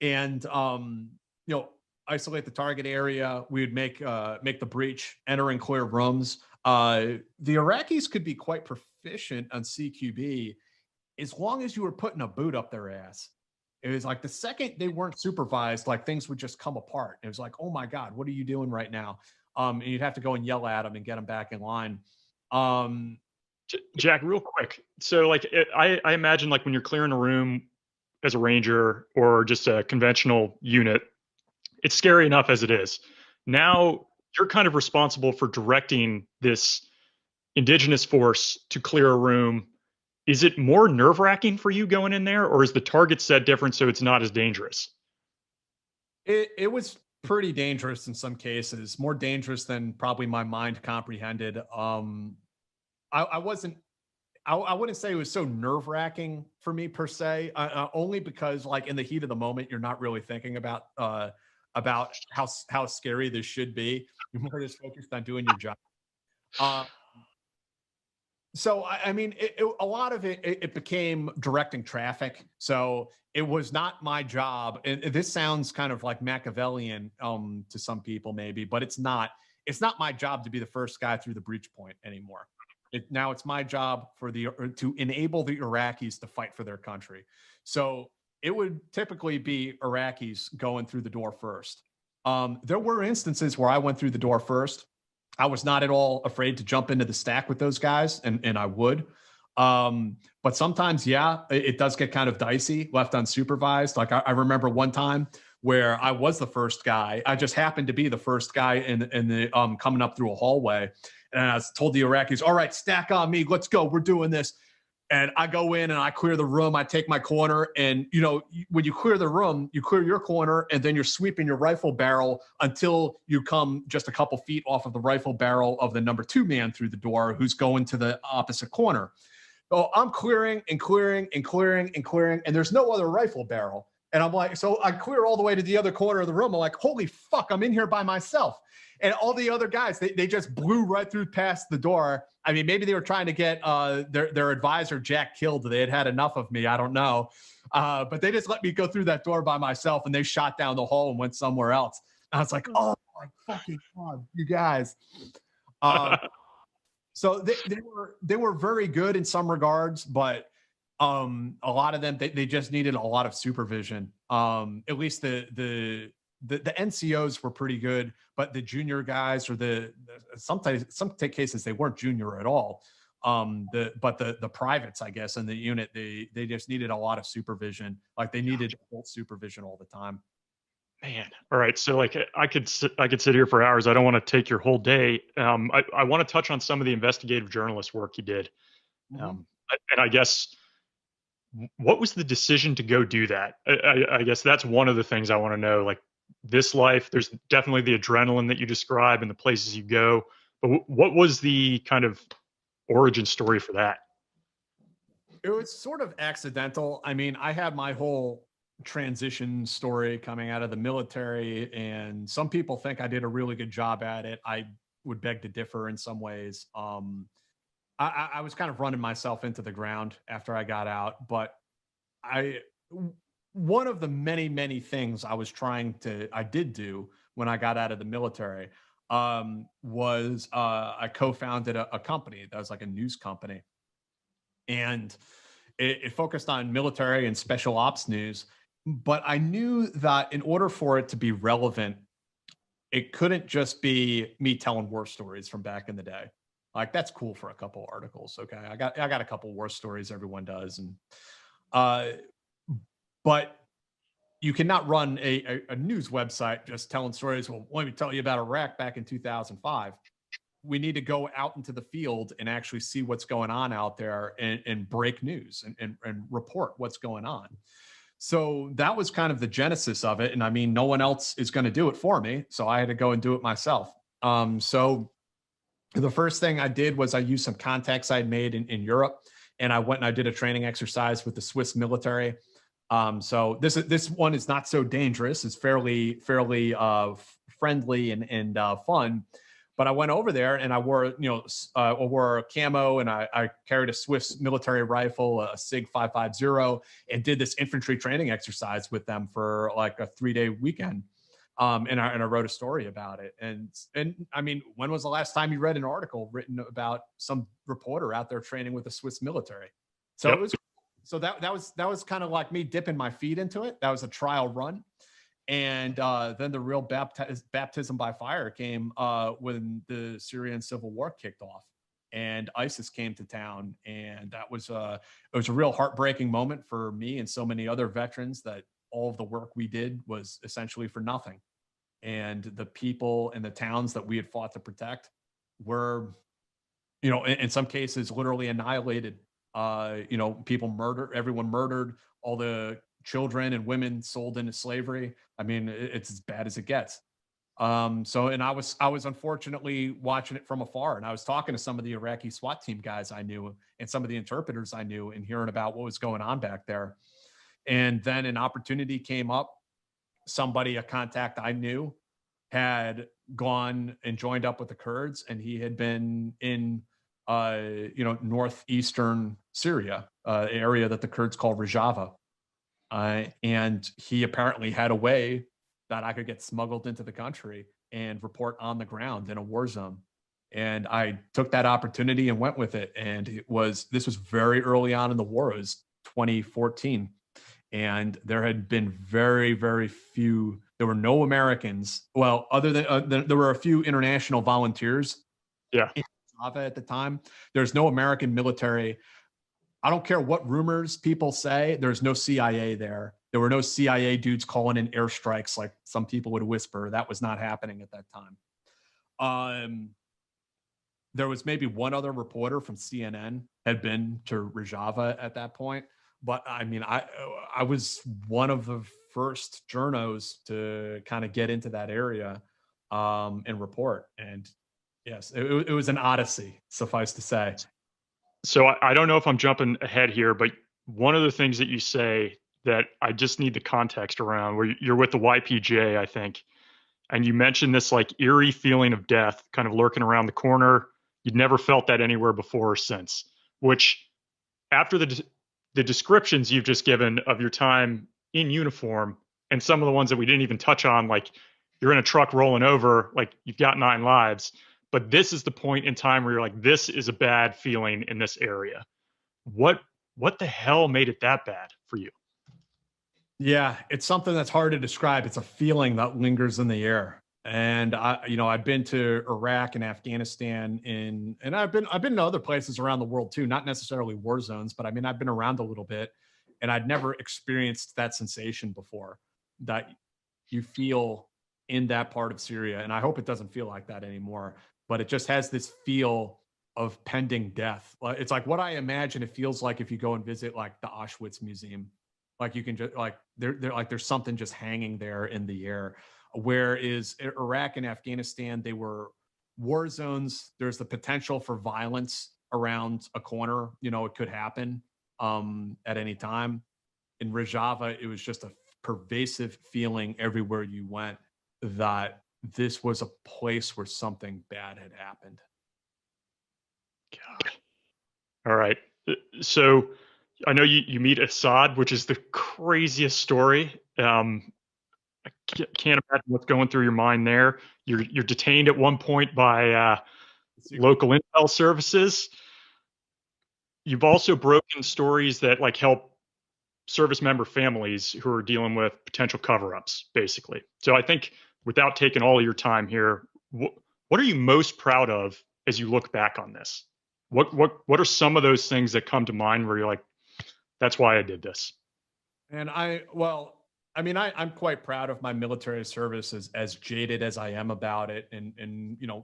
And, isolate the target area. We would make the breach, enter and clear rooms. The Iraqis could be quite proficient on CQB as long as you were putting a boot up their ass. It was like the second they weren't supervised, like things would just come apart. It was like, oh my God, what are you doing right now? And you'd have to go and yell at them and get them back in line. Jack, real quick. So I imagine like when you're clearing a room as a Ranger or just a conventional unit, it's scary enough as it is. Now you're kind of responsible for directing this indigenous force to clear a room. Is it more nerve-wracking for you going in there, or is the target set different so it's not as dangerous? It was pretty dangerous in some cases, more dangerous than probably my mind comprehended. I wouldn't say it was so nerve-wracking for me per se, only because like in the heat of the moment, you're not really thinking about how scary this should be. You're more just focused on doing your job. So, I mean, a lot of it became directing traffic. So it was not my job. And this sounds kind of like Machiavellian to some people maybe, but it's not my job to be the first guy through the breach point anymore. Now it's my job to enable the Iraqis to fight for their country. So it would typically be Iraqis going through the door first. There were instances where I went through the door first. I was not at all afraid to jump into the stack with those guys, and I would. But sometimes, yeah, it does get kind of dicey left unsupervised. Like I remember one time where I was the first guy. I just happened to be the first guy in the coming up through a hallway. And I was told the Iraqis, all right, stack on me. Let's go. We're doing this. And I go in and I clear the room. I take my corner. And, you know, when you clear the room, you clear your corner and then you're sweeping your rifle barrel until you come just a couple feet off of the rifle barrel of the number 2 man through the door who's going to the opposite corner. So I'm clearing and clearing and clearing and clearing, and there's no other rifle barrel. And I'm like, so I clear all the way to the other corner of the room. I'm like, holy fuck, I'm in here by myself. And all the other guys, they just blew right through past the door. I mean, maybe they were trying to get their advisor, Jack, killed. They had enough of me. I don't know. But they just let me go through that door by myself, and they shot down the hall and went somewhere else. And I was like, oh, my fucking God, you guys. So they were very good in some regards, but a lot of them, they just needed a lot of supervision. At least the NCOs were pretty good, but the junior guys or sometimes some cases they weren't junior at all. But the privates, I guess, in the unit, they just needed a lot of supervision. Like they needed adult supervision all the time. Man, all right. So like I could sit here for hours. I don't want to take your whole day. I want to touch on some of the investigative journalist work you did. Mm-hmm. And I guess, what was the decision to go do that? I guess that's one of the things I want to know. Like this life, there's definitely the adrenaline that you describe and the places you go. But what was the kind of origin story for that? It was sort of accidental. I mean, I had my whole transition story coming out of the military, and some people think I did a really good job at it. I would beg to differ in some ways. I was kind of running myself into the ground after I got out, but one of the many things I did do when I got out of the military was I co-founded a company that was like a news company, and it focused on military and special ops news. But I knew that in order for it to be relevant, it couldn't just be me telling war stories from back in the day. Like that's cool for a couple articles. Okay. I got a couple war stories, everyone does. And but you cannot run a news website just telling stories. Well, let me tell you about Iraq back in 2005. We need to go out into the field and actually see what's going on out there and break news and report what's going on. So that was kind of the genesis of it. And I mean, no one else is going to do it for me. So I had to go and do it myself. So the first thing I did was I used some contacts I'd made in Europe, and I went and I did a training exercise with the Swiss military. So this one is not so dangerous. It's fairly friendly and fun. But I went over there and I wore, wore a camo, and I carried a Swiss military rifle, a SIG 550, and did this infantry training exercise with them for like a 3-day weekend. And I wrote a story about it. And I mean, when was the last time you read an article written about some reporter out there training with the Swiss military? So It was, so that was kind of like me dipping my feet into it. That was a trial run. And then the real baptism by fire came when the Syrian civil war kicked off and ISIS came to town. And it was a real heartbreaking moment for me and so many other veterans that all of the work we did was essentially for nothing. And the people and the towns that we had fought to protect were, in some cases, literally annihilated. People murdered, everyone murdered, all the children and women sold into slavery. I mean, it's as bad as it gets. And I was unfortunately watching it from afar, and I was talking to some of the Iraqi SWAT team guys I knew and some of the interpreters I knew and hearing about what was going on back there. And then an opportunity came up. A contact I knew had gone and joined up with the Kurds, and he had been in northeastern Syria, area that the Kurds call Rojava. And he apparently had a way that I could get smuggled into the country and report on the ground in a war zone. And I took that opportunity and went with it. And this was very early on in the war. It was 2014. And there had been very, very few, there were no Americans. Well, other than, there were a few international volunteers Yeah. in Java at the time. There's no American military. I don't care what rumors people say. There's no CIA there. There were no CIA dudes calling in airstrikes like some people would whisper. That was not happening at that time. There was maybe one other reporter from CNN had been to Rojava at that point. But I mean, I was one of the first journos to kind of get into that area and report. And yes, it was an odyssey, suffice to say. So I don't know if I'm jumping ahead here, but one of the things that you say that I just need the context around, where you're with the YPJ, I think, and you mentioned this like eerie feeling of death kind of lurking around the corner. You'd never felt that anywhere before or since, which after the descriptions you've just given of your time in uniform and some of the ones that we didn't even touch on, like you're in a truck rolling over, like you've got 9 lives, but this is the point in time where you're like, this is a bad feeling in this area. What the hell made it that bad for you? Yeah, it's something that's hard to describe. It's a feeling that lingers in the air. And I've been to Iraq and Afghanistan and I've been to other places around the world too, not necessarily war zones, but I mean, I've been around a little bit and I'd never experienced that sensation before that you feel in that part of Syria. And I hope it doesn't feel like that anymore, but it just has this feel of pending death. It's like what I imagine it feels like if you go and visit like the Auschwitz Museum. Like you can just like there's something just hanging there in the air. Whereas Iraq and Afghanistan, they were war zones. There's the potential for violence around a corner. It could happen at any time. In Rojava, it was just a pervasive feeling everywhere you went that this was a place where something bad had happened. God. All right. So I know you meet Assad, which is the craziest story. I can't imagine what's going through your mind there. You're detained at one point by local intel services. You've also broken stories that like help service member families who are dealing with potential cover-ups, basically. So I think without taking all of your time here, what are you most proud of as you look back on this? What are some of those things that come to mind where you're like, that's why I did this? And I'm quite proud of my military service as jaded as I am about it and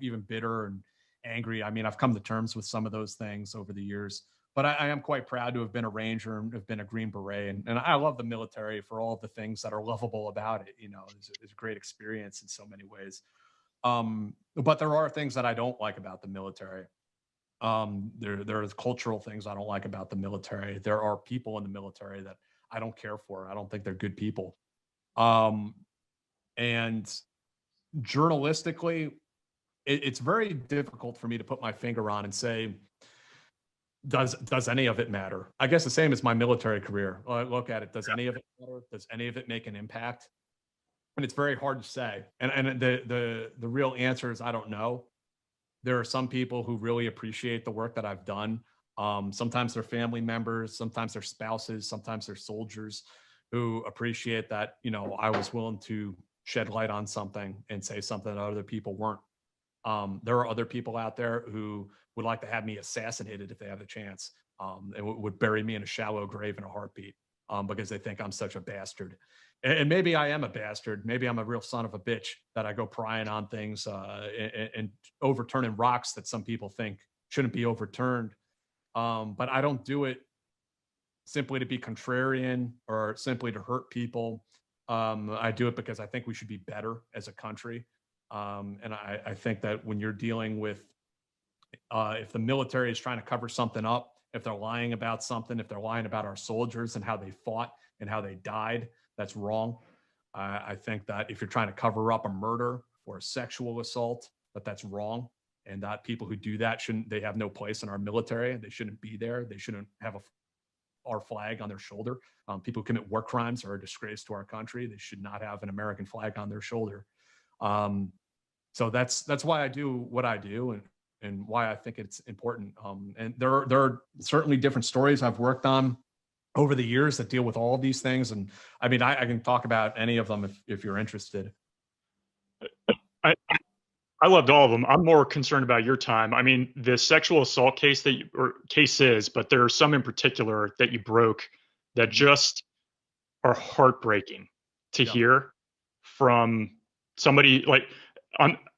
even bitter and angry. I mean, I've come to terms with some of those things over the years, but I am quite proud to have been a Ranger and have been a Green Beret. And I love the military for all of the things that are lovable about it. It's a great experience in so many ways. But there are things that I don't like about the military. There's cultural things I don't like about the military. There are people in the military that I don't care for. I don't think they're good people. And journalistically, it's very difficult for me to put my finger on and say, does any of it matter? I guess the same as my military career. I look at it. Does any of it matter? Does any of it make an impact? And it's very hard to say. And the real answer is I don't know. There are some people who really appreciate the work that I've done. Sometimes they're family members, sometimes they're spouses, sometimes they're soldiers who appreciate that, I was willing to shed light on something and say something that other people weren't. There are other people out there who would like to have me assassinated if they have the chance, and would bury me in a shallow grave in a heartbeat because they think I'm such a bastard. And maybe I am a bastard. Maybe I'm a real son of a bitch that I go prying on things and overturning rocks that some people think shouldn't be overturned. But I don't do it simply to be contrarian or simply to hurt people. I do it because I think we should be better as a country. And I think that when you're dealing with, if the military is trying to cover something up, if they're lying about something, if they're lying about our soldiers and how they fought and how they died, that's wrong. I think that if you're trying to cover up a murder or a sexual assault, that's wrong. And that people who do that they have no place in our military. They shouldn't be there. They shouldn't have our flag on their shoulder. People who commit war crimes are a disgrace to our country. They should not have an American flag on their shoulder. So that's why I do what I do. and why I think it's important. And there are certainly different stories I've worked on over the years that deal with all of these things. And I mean, I can talk about any of them if you're interested. I, I loved all of them. I'm more concerned about your time. I mean, the sexual assault case or cases, but there are some in particular that you broke that just are heartbreaking to hear from somebody like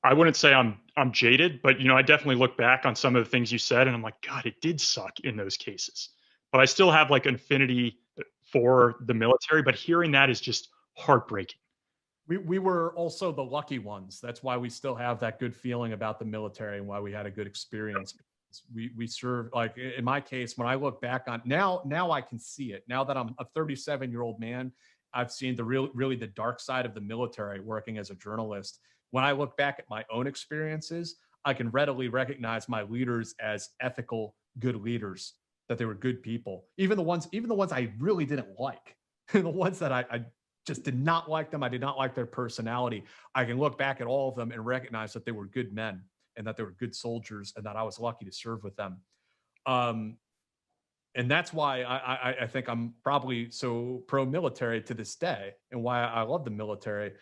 I wouldn't say I'm jaded, but I definitely look back on some of the things you said and I'm like, God, it did suck in those cases. But I still have like affinity for the military, but hearing that is just heartbreaking. We were also the lucky ones. That's why we still have that good feeling about the military and why we had a good experience. We served, like in my case, when I look back on now I can see it. Now that I'm a 37-year-old man, I've seen really the dark side of the military working as a journalist. When I look back at my own experiences, I can readily recognize my leaders as ethical, good leaders, that they were good people. Even the ones I really didn't like, the ones that I just did not like them. I did not like their personality. I can look back at all of them and recognize that they were good men and that they were good soldiers and that I was lucky to serve with them. And that's why I think I'm probably so pro-military to this day and why I love the military.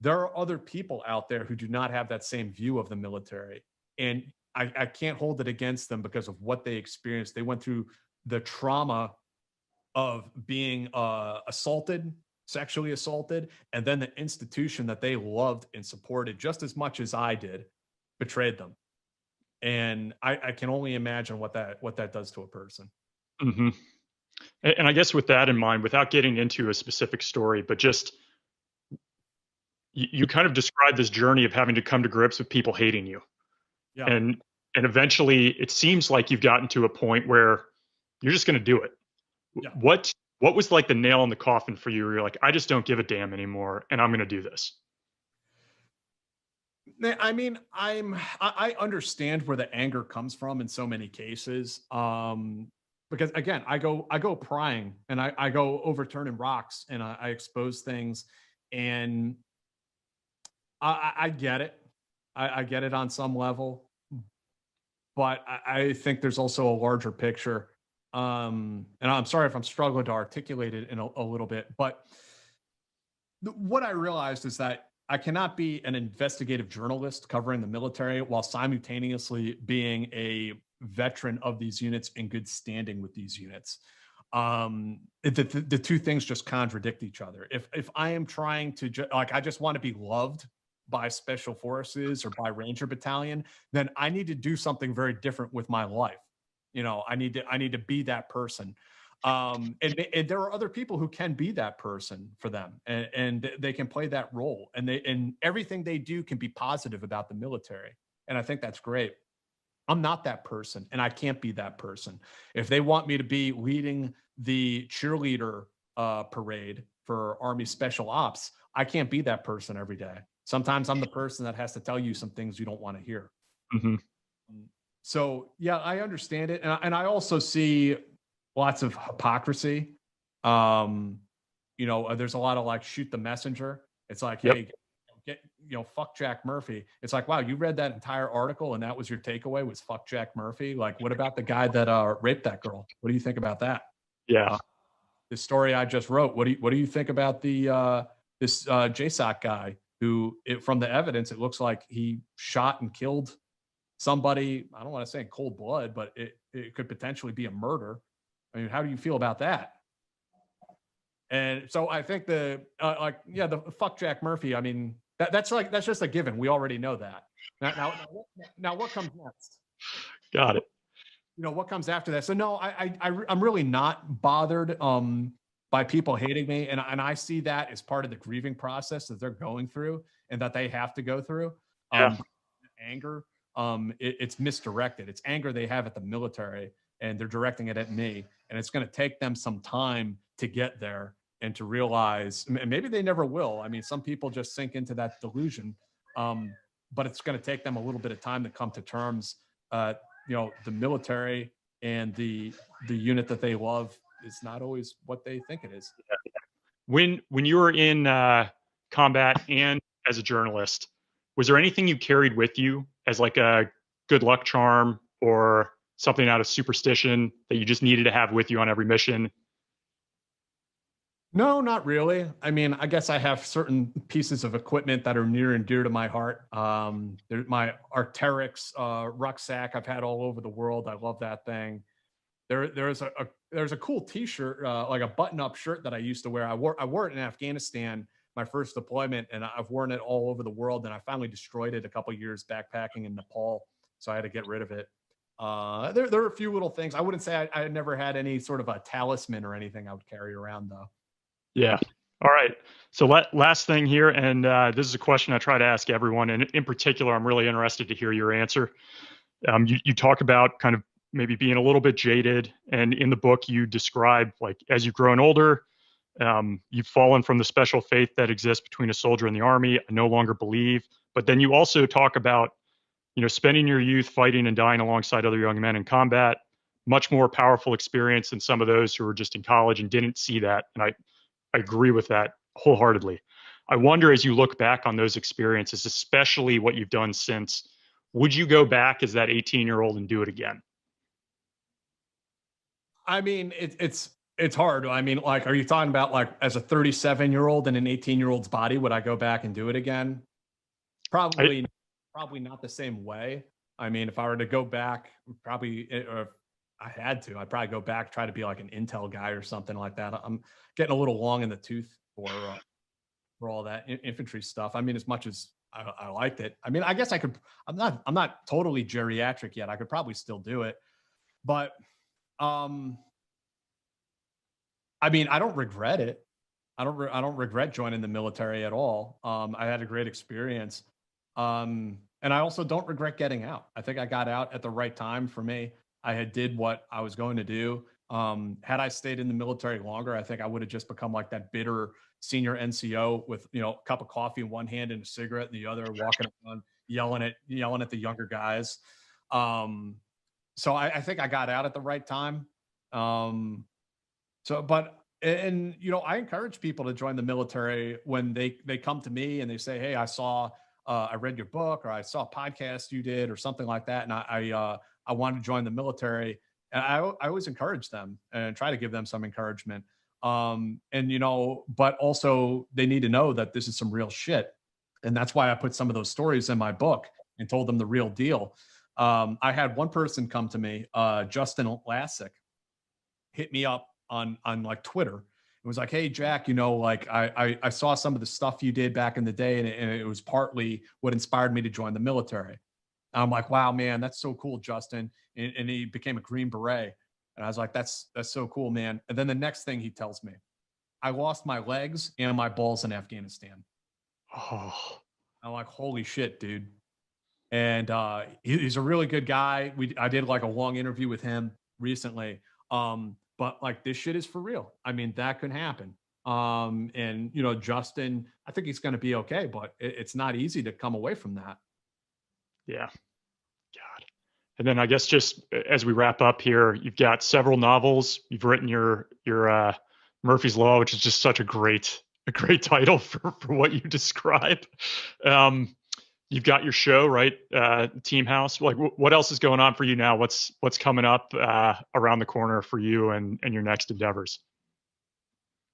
There are other people out there who do not have that same view of the military. And I can't hold it against them because of what they experienced. They went through the trauma of being sexually assaulted, and then the institution that they loved and supported just as much as I did betrayed them. And I can only imagine what that does to a person. Mm-hmm. And I guess with that in mind, without getting into a specific story, but just you kind of described this journey of having to come to grips with people hating you. Yeah. And eventually it seems like you've gotten to a point where you're just going to do it. Yeah. What was like the nail in the coffin for you? Where you're like, I just don't give a damn anymore, and I'm going to do this. I mean, I understand where the anger comes from in so many cases. Because again, I go prying and I go overturning rocks and I expose things, and I get it. I get it on some level, but I think there's also a larger picture. And I'm sorry if I'm struggling to articulate it in a little bit, but what I realized is that I cannot be an investigative journalist covering the military while simultaneously being a veteran of these units in good standing with these units. The two things just contradict each other. If I am trying to I just want to be loved by special forces or by Ranger Battalion, then I need to do something very different with my life. I need to be that person. And there are other people who can be that person for them, and they can play that role, and everything they do can be positive about the military. And I think that's great. I'm not that person, and I can't be that person. If they want me to be leading the cheerleader parade for Army Special Ops, I can't be that person every day. Sometimes I'm the person that has to tell you some things you don't want to hear. Mm-hmm. So yeah, I understand it, and I also see lots of hypocrisy. There's a lot of like shoot the messenger. It's like, hey, fuck Jack Murphy. It's like, wow, you read that entire article and that was your takeaway was fuck Jack Murphy. Like, what about the guy that raped that girl? What do you think about that? Yeah. This story I just wrote. What do you think about this JSOC guy who, from the evidence, it looks like he shot and killed somebody. I don't want to say in cold blood, but it could potentially be a murder. I mean, how do you feel about that? And so I think the fuck Jack Murphy. I mean, that's just a given. We already know that. Now what comes next? Got it. What comes after that? So no, I'm really not bothered by people hating me, and I see that as part of the grieving process that they're going through and that they have to go through. Anger, it's misdirected. It's anger they have at the military, and they're directing it at me. And it's going to take them some time to get there and to realize, and maybe they never will. I mean, some people just sink into that delusion, but it's going to take them a little bit of time to come to terms. The military and the unit that they love is not always what they think it is. When you were in combat and as a journalist, was there anything you carried with you as like a good luck charm or something out of superstition that you just needed to have with you on every mission? No, not really. I mean, I guess I have certain pieces of equipment that are near and dear to my heart. There's my Arc'teryx rucksack I've had all over the world. I love that thing. There's a cool T-shirt, like a button-up shirt that I used to wear. I wore it in Afghanistan, my first deployment, and I've worn it all over the world. And I finally destroyed it a couple years backpacking in Nepal, so I had to get rid of it. There are a few little things. I wouldn't say I never had any sort of a talisman or anything I would carry around though. Yeah. All right. So last thing here, and this is a question I try to ask everyone, and in particular, I'm really interested to hear your answer. You talk about kind of maybe being a little bit jaded, and in the book you describe like as you've grown older, you've fallen from the special faith that exists between a soldier and the army. I no longer believe. But then you also talk about, spending your youth fighting and dying alongside other young men in combat, much more powerful experience than some of those who were just in college and didn't see that. And I agree with that wholeheartedly. I wonder, as you look back on those experiences, especially what you've done since, would you go back as that 18-year-old and do it again? I mean, it's hard. I mean, like, are you talking about like as a 37-year-old in an 18-year-old's body? Would I go back and do it again? I, Probably not the same way. I mean, if I were to go back, or if I had to, I'd probably go back, try to be like an intel guy or something like that. I'm getting a little long in the tooth for all that infantry stuff. I mean, as much as I liked it, I mean, I guess I could. I'm not totally geriatric yet. I could probably still do it, but um, I mean, I don't regret it. I don't regret joining the military at all. I had a great experience. And I also don't regret getting out. I think I got out at the right time for me. I had did what I was going to do. Had I stayed in the military longer, I think I would have just become like that bitter senior NCO with, a cup of coffee in one hand and a cigarette in the other, walking around yelling at the younger guys. Um, so I think I got out at the right time. Um, but I encourage people to join the military when they come to me and they say, "Hey, I read your book, or I saw a podcast you did, or something like that, and I want to join the military." And I always encourage them and try to give them some encouragement. But also they need to know that this is some real shit, and that's why I put some of those stories in my book and told them the real deal. I had one person come to me, Justin Lassick, hit me up on like Twitter. It was like, "Hey Jack, like I saw some of the stuff you did back in the day, and it was partly what inspired me to join the military." I'm like, "Wow, man, that's so cool, Justin." And he became a Green Beret. And I was like, that's so cool, man. And then the next thing he tells me, "I lost my legs and my balls in Afghanistan." oh, I'm like, "Holy shit, dude." And he's a really good guy. I did like a long interview with him recently. But like, this shit is for real. I mean, that could happen. And Justin, I think he's going to be okay, but it's not easy to come away from that. yeah, God. And then I guess just as we wrap up here, you've got several novels. You've written your Murphy's Law, which is just such a great title for what you describe. Um, you've got your show, right? Team House. Like, what else is going on for you now? What's coming up around the corner for you and your next endeavors?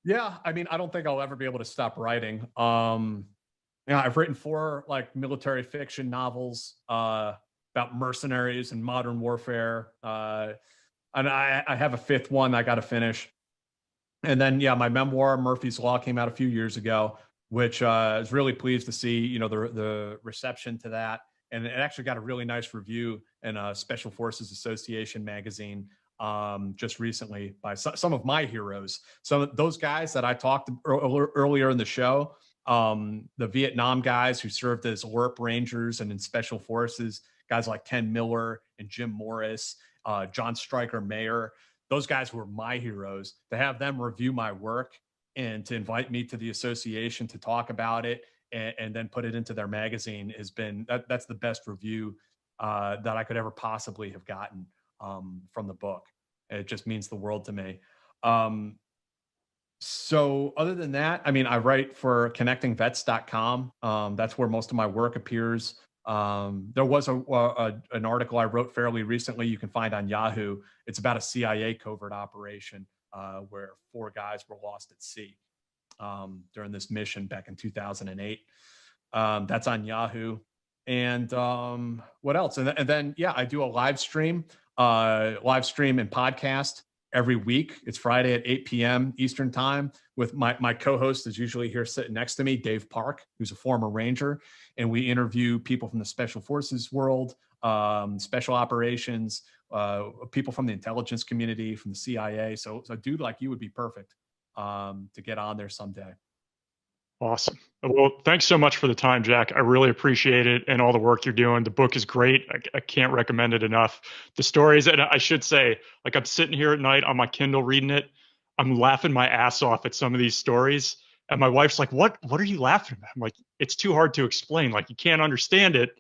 Yeah, I mean, I don't think I'll ever be able to stop writing. I've written 4 like military fiction novels about mercenaries and modern warfare. And I have a 5th one I got to finish. And then, yeah, my memoir, Murphy's Law, came out a few years ago, which I was really pleased to see, the reception to that. And it actually got a really nice review in a Special Forces Association magazine just recently by some of my heroes. Some of those guys that I talked earlier in the show, the Vietnam guys who served as LRP Rangers and in Special Forces, guys like Ken Miller and Jim Morris, John Stryker Mayer. Those guys were my heroes. To have them review my work and to invite me to the association to talk about it and then put it into their magazine has been that's the best review that I could ever possibly have gotten from the book. It just means the world to me. So other than that, I mean, I write for connectingvets.com. That's where most of my work appears. There was an article I wrote fairly recently you can find on Yahoo. It's about a CIA covert operation where 4 guys were lost at sea during this mission back in 2008. That's on Yahoo. And what else? And then, yeah, I do a live stream and podcast every week. It's Friday at 8 p.m. Eastern time with my co-host is usually here sitting next to me, Dave Park, who's a former Ranger. And we interview people from the Special Forces world, special operations, people from the intelligence community, from the CIA. So a dude like you would be perfect to get on there someday. Awesome. Well, thanks so much for the time, Jack. I really appreciate it and all the work you're doing. The book is great. I can't recommend it enough. The stories, and I should say, like I'm sitting here at night on my Kindle reading it. I'm laughing my ass off at some of these stories. And my wife's like, what are you laughing at? I'm like, it's too hard to explain. Like you can't understand it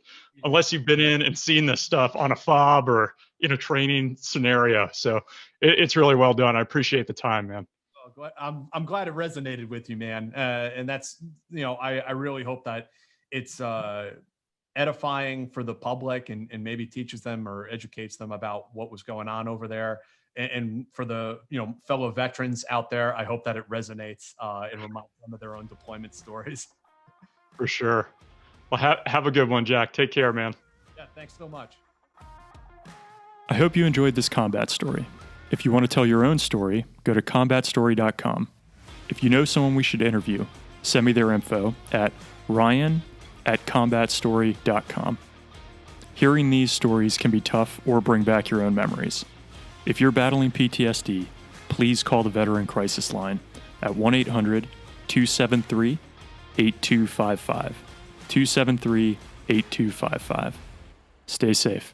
unless you've been in and seen this stuff on a FOB or in a training scenario. So it's really well done. I appreciate the time, man. I'm glad it resonated with you, man. And that's, I really hope that it's edifying for the public and maybe teaches them or educates them about what was going on over there. And for the, fellow veterans out there, I hope that it resonates and reminds them of their own deployment stories. For sure. Well, have a good one, Jack. Take care, man. Yeah, thanks so much. I hope you enjoyed this combat story. If you want to tell your own story, go to combatstory.com. If you know someone we should interview, send me their info at ryan@combatstory.com. Hearing these stories can be tough or bring back your own memories. If you're battling PTSD, please call the Veteran Crisis Line at 1-800-273-8255. 273-8255. Stay safe.